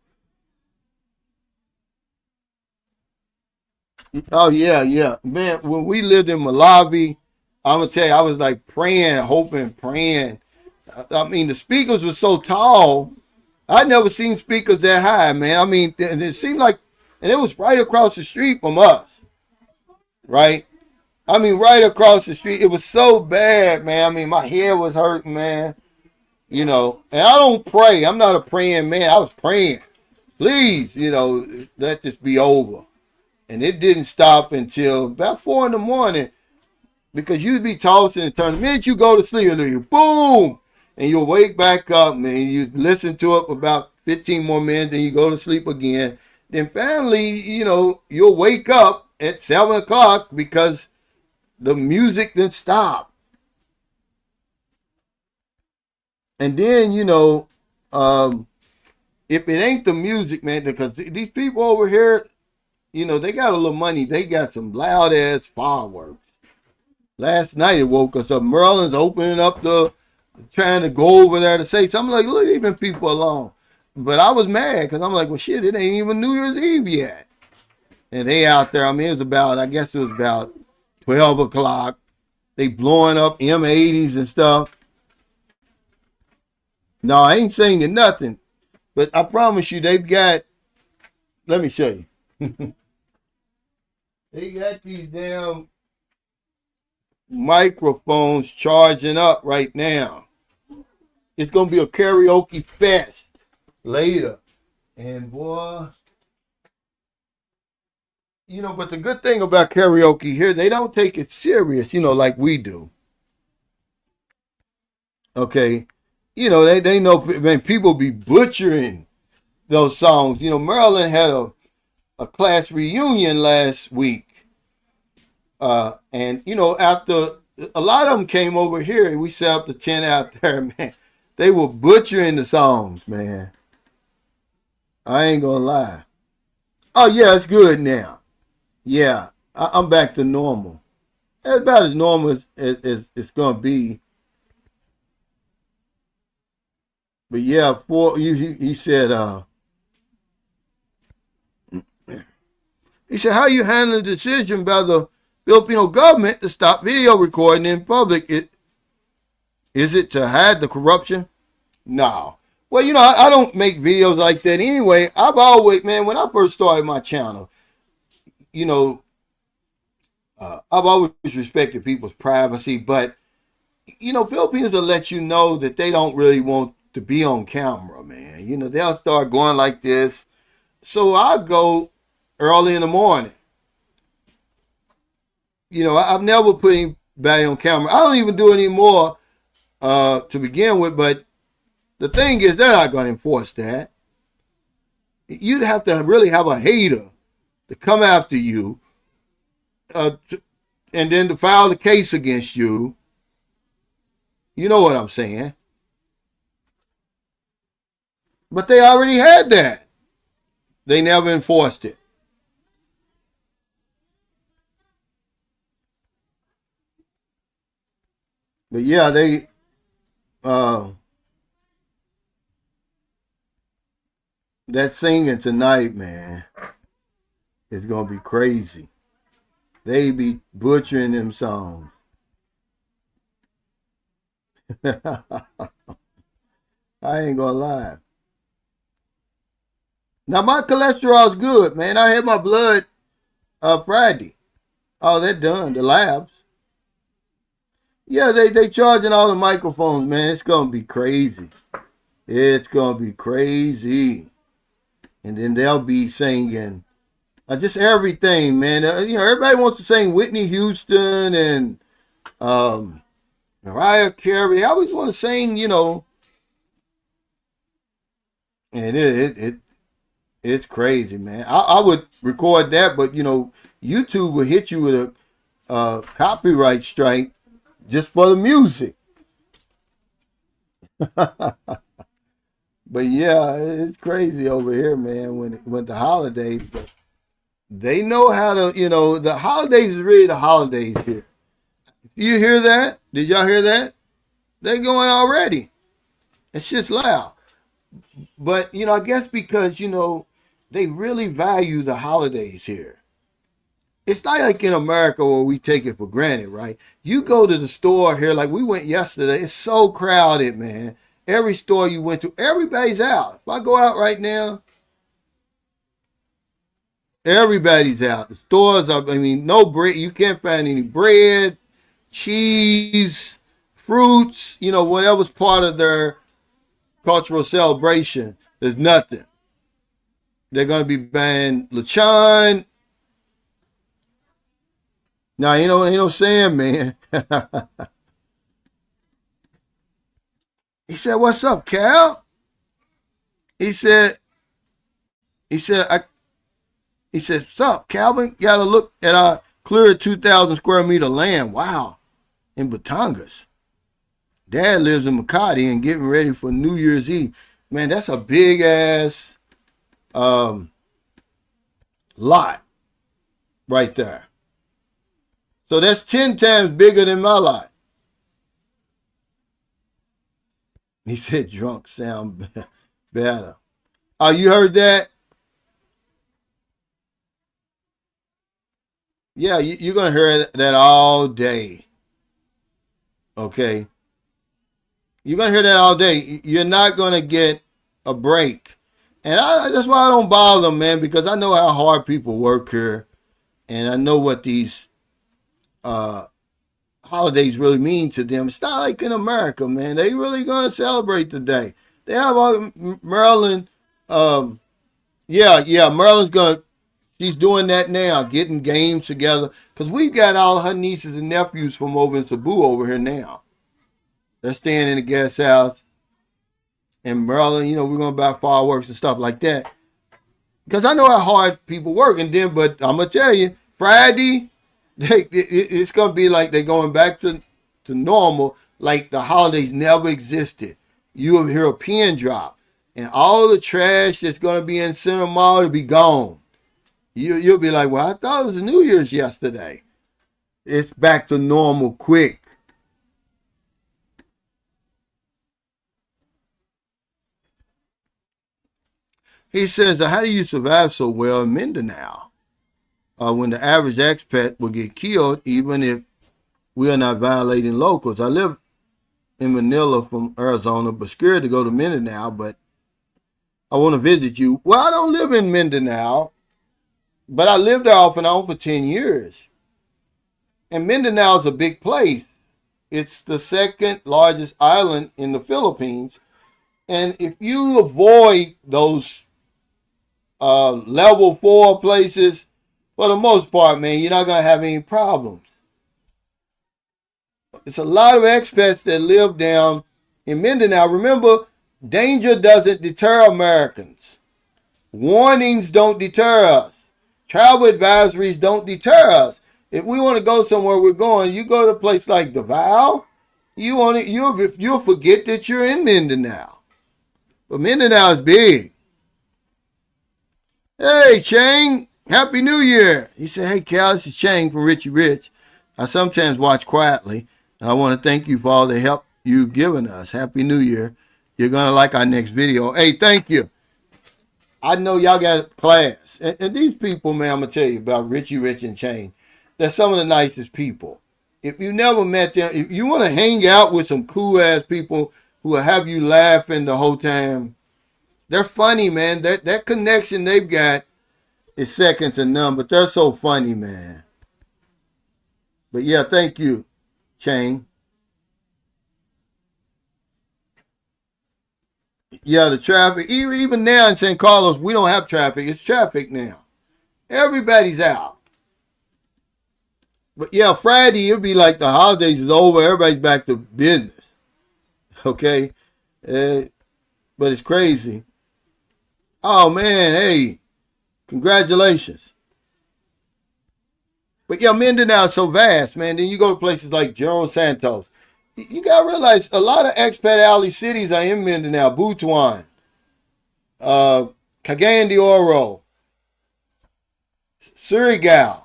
Oh, yeah. Man, when we lived in Malawi, I'm going to tell you, I was like praying, hoping, praying. I mean, the speakers were so tall. I'd never seen speakers that high, man. I mean, it seemed like, and it was right across the street from us, right? I mean, right across the street. It was so bad, man. I mean, my head was hurting, man. You know, and I don't pray. I'm not a praying man. I was praying. Please, you know, let this be over. And it didn't stop until about 4 in the morning because you'd be tossing and turning. The minute you go to sleep, you boom, and you'll wake back up, man. You listen to it for about 15 more minutes, and you go to sleep again. Then finally, you know, you'll wake up at 7 o'clock because the music didn't stop. And then, you know, if it ain't the music, man, because these people over here, you know, they got a little money. They got some loud ass fireworks. Last night it woke us up. Merlin's opening up trying to go over there to say something. Like, look, leaving people alone. But I was mad because I'm like, well, shit, it ain't even New Year's Eve yet. And they out there, I mean, I guess it was about 12 o'clock. They blowing up M80s and stuff. No, I ain't singing nothing. But I promise you, they've got, let me show you. They got these damn microphones charging up right now. It's gonna be a karaoke fest later. And boy, but the good thing about karaoke here, they don't take it serious, like we do. Okay. They know, man, people be butchering those songs. Maryland had a class reunion last week. And after a lot of them came over here, we set up the tent out there, man. They were butchering the songs, man. I ain't gonna lie. Oh yeah, it's good now. Yeah, I'm back to normal. It's about as normal as it's gonna be. But yeah, he said, how you handle the decision by the Filipino government to stop video recording in public? Is it to hide the corruption? No. Well, I don't make videos like that anyway. I've always, man, when I first started my channel, you know, I've always respected people's privacy, but, Filipinos will let you know that they don't really want to be on camera, man. They'll start going like this. So I go early in the morning. I've never put anybody on camera. I don't even do it anymore to begin with, but the thing is, they're not going to enforce that. You'd have to really have a hater to come after you and then to file the case against you. You know what I'm saying? But they already had that. They never enforced it. But yeah, that singing tonight, man, is gonna be crazy. They be butchering them songs. I ain't gonna lie. Now my cholesterol's good, man. I had my blood Friday. Oh, they're done. The labs. Yeah, they charging all the microphones, man. It's gonna be crazy. It's gonna be crazy. And then they'll be singing just everything, man. Everybody wants to sing Whitney Houston and Mariah Carey. They always want to sing, and it's crazy, man. I would record that, but YouTube will hit you with a copyright strike just for the music. But yeah, it's crazy over here, man. When the holidays, but they know how to. The holidays is really the holidays here. You hear that? Did y'all hear that? They're going already. It's just loud. But I guess because they really value the holidays here. It's not like in America where we take it for granted, right? You go to the store here, like we went yesterday. It's so crowded, man. Every store you went to, everybody's out. If I go out right now, everybody's out. The stores are, no bread. You can't find any bread, cheese, fruits, whatever's part of their cultural celebration. There's nothing. They're going to be buying lechon. Now, ain't no saying, man. He said, "What's up, Cal?" He said, he said, "What's up, Calvin? Got to look at our clear 2,000 square meter land. Wow, in Batangas. Dad lives in Makati and getting ready for New Year's Eve. Man, that's a big ass lot right there. So that's 10 times bigger than my lot." He said, "Drunk sound better." Oh, you heard that? Yeah, you're going to hear that all day. Okay? You're going to hear that all day. You're not going to get a break. And that's why I don't bother them, man, because I know how hard people work here. And I know what how holidays really mean to them. It's not like in America, man. They really gonna celebrate the day. They have all Maryland. Maryland's gonna. She's doing that now, getting games together. Because we've got all her nieces and nephews from over in Cebu over here now. They're staying in the guest house. In Maryland, we're going to buy fireworks and stuff like that. Because I know how hard people work. But I'm going to tell you, Friday, it's going to be like they're going back to normal, like the holidays never existed. You'll hear a pin drop. And all the trash that's going to be in Center Mall will be gone. You'll be like, well, I thought it was New Year's yesterday. It's back to normal quick. He says, how do you survive so well in Mindanao when the average expat will get killed even if we are not violating locals? I live in Manila from Arizona, but scared to go to Mindanao, but I want to visit you. Well, I don't live in Mindanao. But I lived there off and on for 10 years. And Mindanao is a big place. It's the second largest island in the Philippines. And if you avoid those level 4 places, for the most part, man, you're not going to have any problems. It's a lot of expats that live down in Mindanao. Remember, danger doesn't deter Americans. Warnings don't deter us. Travel advisories don't deter us. If we want to go somewhere we're going, you go to a place like Davao, you'll forget that you're in Mindanao. But Mindanao is big. Hey, Chang, Happy New Year. He said, hey, Cal, this is Chang from Richie Rich. I sometimes watch quietly, and I want to thank you for all the help you've given us. Happy New Year. You're going to like our next video. Hey, thank you. I know y'all got class. And these people, man, I'm going to tell you about Richie Rich and Chang. They're some of the nicest people. If you never met them, if you want to hang out with some cool-ass people who will have you laughing the whole time, they're funny, man. That connection they've got is second to none, but they're so funny, man. But yeah, thank you, Chang. Yeah, the traffic. Even now in San Carlos, we don't have traffic. It's traffic now. Everybody's out. But yeah, Friday, it'll be like the holidays is over. Everybody's back to business. Okay? But it's crazy. Oh, man, hey. Congratulations. But yeah, Mindanao is so vast, man. Then you go to places like General Santos. You got to realize a lot of expat alley cities are in Mindanao. Butuan, Cagayan de Oro, Surigao.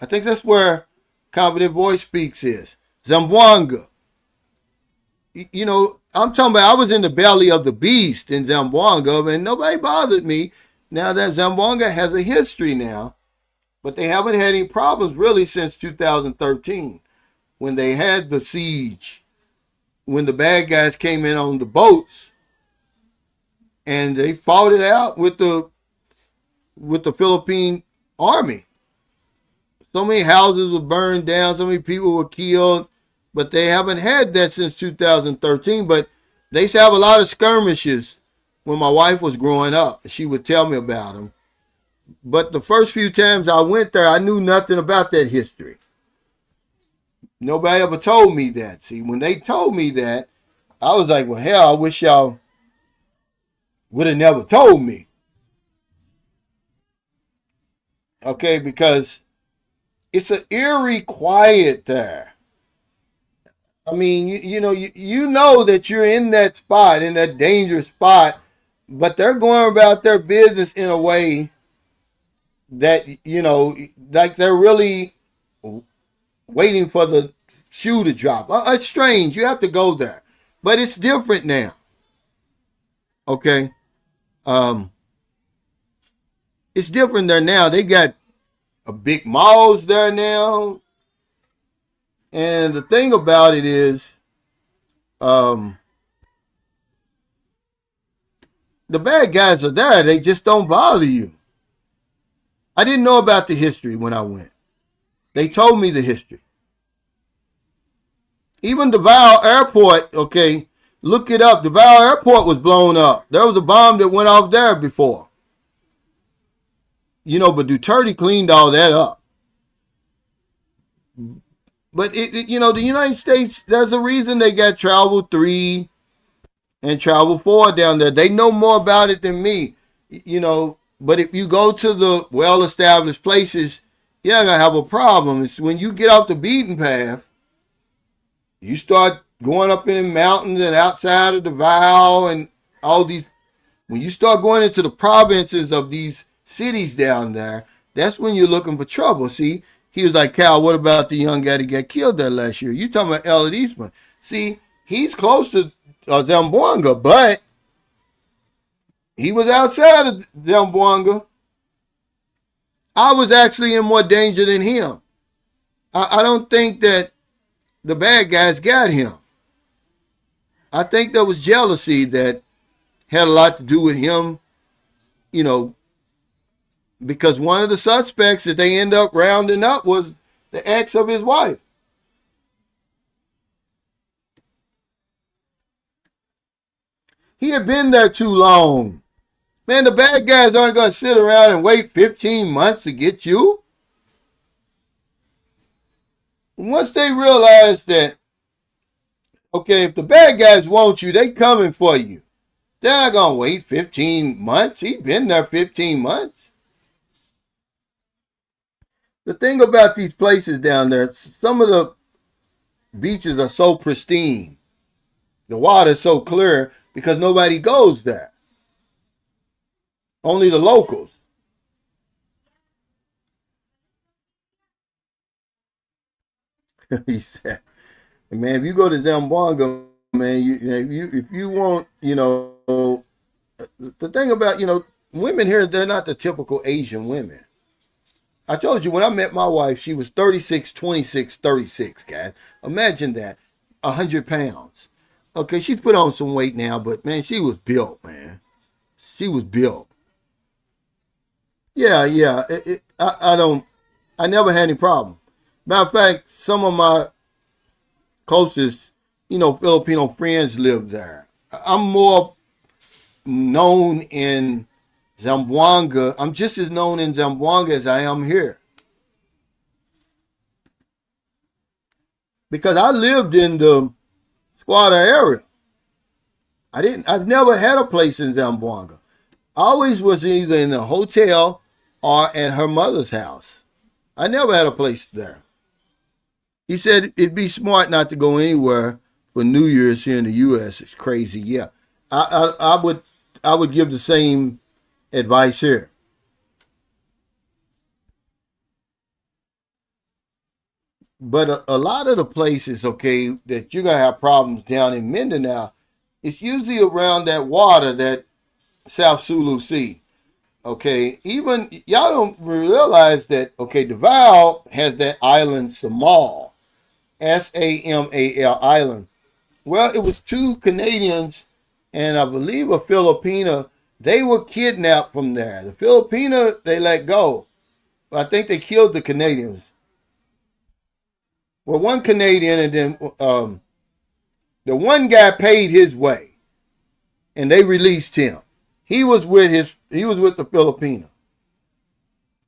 I think that's where Confident Voice Speaks is. Zamboanga. I'm talking about I was in the belly of the beast in Zamboanga, and nobody bothered me. Now that Zamboanga has a history now, but they haven't had any problems really since 2013 when they had the siege. When the bad guys came in on the boats and they fought it out with the Philippine army. So many houses were burned down, so many people were killed, but they haven't had that since 2013. But they used to have a lot of skirmishes when my wife was growing up. She would tell me about them. But the first few times I went there, I knew nothing about that history. Nobody ever told me that. See, when they told me that, I was like, well, hell, I wish y'all would have never told me. Okay, because it's an eerie quiet there. I mean, you know that you're in that spot, in that dangerous spot, but they're going about their business in a way that, like they're really waiting for the shoe to drop. It's strange. You have to go there. But it's different now. Okay? It's different there now. They got a big malls there now. And the thing about it is, the bad guys are there. They just don't bother you. I didn't know about the history when I went. They told me the history. Even Davao Airport, okay, look it up. Davao Airport was blown up. There was a bomb that went off there before. But Duterte cleaned all that up. But the United States, there's a reason they got Travel 3 and Travel 4 down there. They know more about it than me. But if you go to the well-established places, you're not gonna have a problem. It's when you get off the beaten path, you start going up in the mountains and outside of Davao and all these. When you start going into the provinces of these cities down there, that's when you're looking for trouble. See, he was like, Cal, what about the young guy that got killed there last year? You talking about Elliot Eastman. See, he's close to Zamboanga, but he was outside of Zamboanga. I was actually in more danger than him. I don't think that the bad guys got him. I think there was jealousy that had a lot to do with him, because one of the suspects that they end up rounding up was the ex of his wife. He had been there too long. Man, the bad guys aren't going to sit around and wait 15 months to get you. Once they realize that, okay, if the bad guys want you, they coming for you. They're not going to wait 15 months. He's been there 15 months. The thing about these places down there, some of the beaches are so pristine. The water is so clear because nobody goes there. Only the locals. He said, man, if you go to Zamboanga, man, if you want, the thing about, women here, they're not the typical Asian women. I told you when I met my wife, she was 36, 26, 36, guys. Imagine that. 100 pounds. Okay, she's put on some weight now, but man, she was built, man. She was built. Yeah. I never had any problem. Matter of fact, some of my closest, Filipino friends live there. I'm more known in Zamboanga. I'm just as known in Zamboanga as I am here. Because I lived in the squatter area. I've never had a place in Zamboanga. I always was either in a hotel or at her mother's house. I never had a place there. He said it'd be smart not to go anywhere for New Year's here in the U.S. It's crazy. Yeah, I would give the same advice here. But a lot of the places, okay, that you're gonna have problems down in Mindanao, it's usually around that water, that South Sulu Sea. Okay, even y'all don't realize that. Okay, Davao has that island Samal, Samal island. Well, it was two Canadians and I believe a Filipina. They were kidnapped from there. The Filipina they let go. I think they killed the Canadians. Well, one Canadian and then the one guy paid his way, and they released him. He was with the Filipino.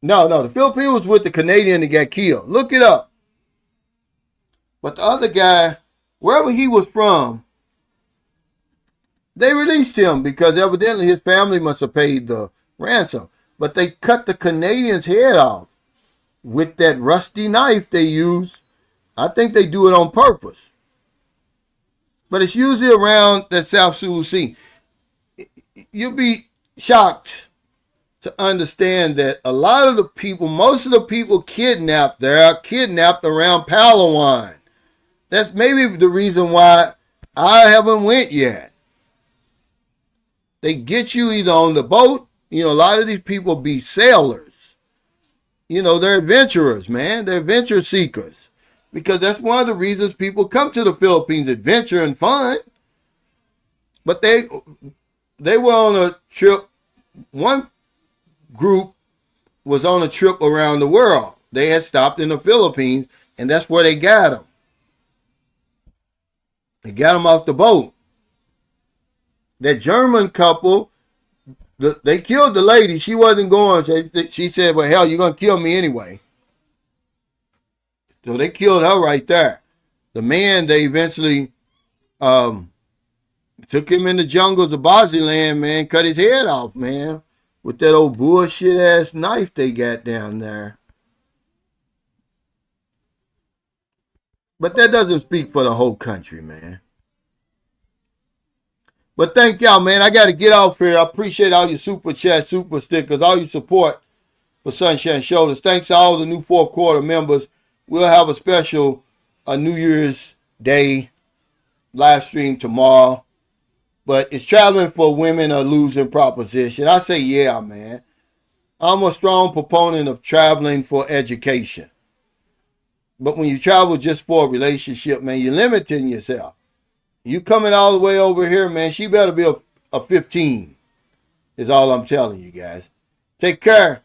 No, the Filipino was with the Canadian that got killed. Look it up. But the other guy, wherever he was from, they released him because evidently his family must have paid the ransom. But they cut the Canadian's head off with that rusty knife they use. I think they do it on purpose. But it's usually around that South Sulu Sea. You'll be shocked to understand that a lot of the people, most of the people kidnapped there are kidnapped around Palawan. That's maybe the reason why I haven't went yet. They get you either on the boat. A lot of these people be sailors. They're adventurers, man. They're adventure seekers. Because that's one of the reasons people come to the Philippines, adventure and fun. But they were on a trip. One group was on a trip around the world. They had stopped in the Philippines, and that's where they got them. They got him off the boat. That German couple, they killed the lady. She wasn't going. She said, well, hell, you're going to kill me anyway. So they killed her right there. The man, they eventually took him in the jungles of Bosnian, man, cut his head off, man, with that old bullshit-ass knife they got down there. But that doesn't speak for the whole country, man. But thank y'all, man. I got to get off here. I appreciate all your super chat, super stickers, all your support for Sunshine Shoulders. Thanks to all the new fourth quarter members. We'll have a special New Year's Day live stream tomorrow. But it's traveling for women a losing proposition. I say, yeah, man. I'm a strong proponent of traveling for education. But when you travel just for a relationship, man, you're limiting yourself. You coming all the way over here, man, she better be a 15, is all I'm telling you guys. Take care.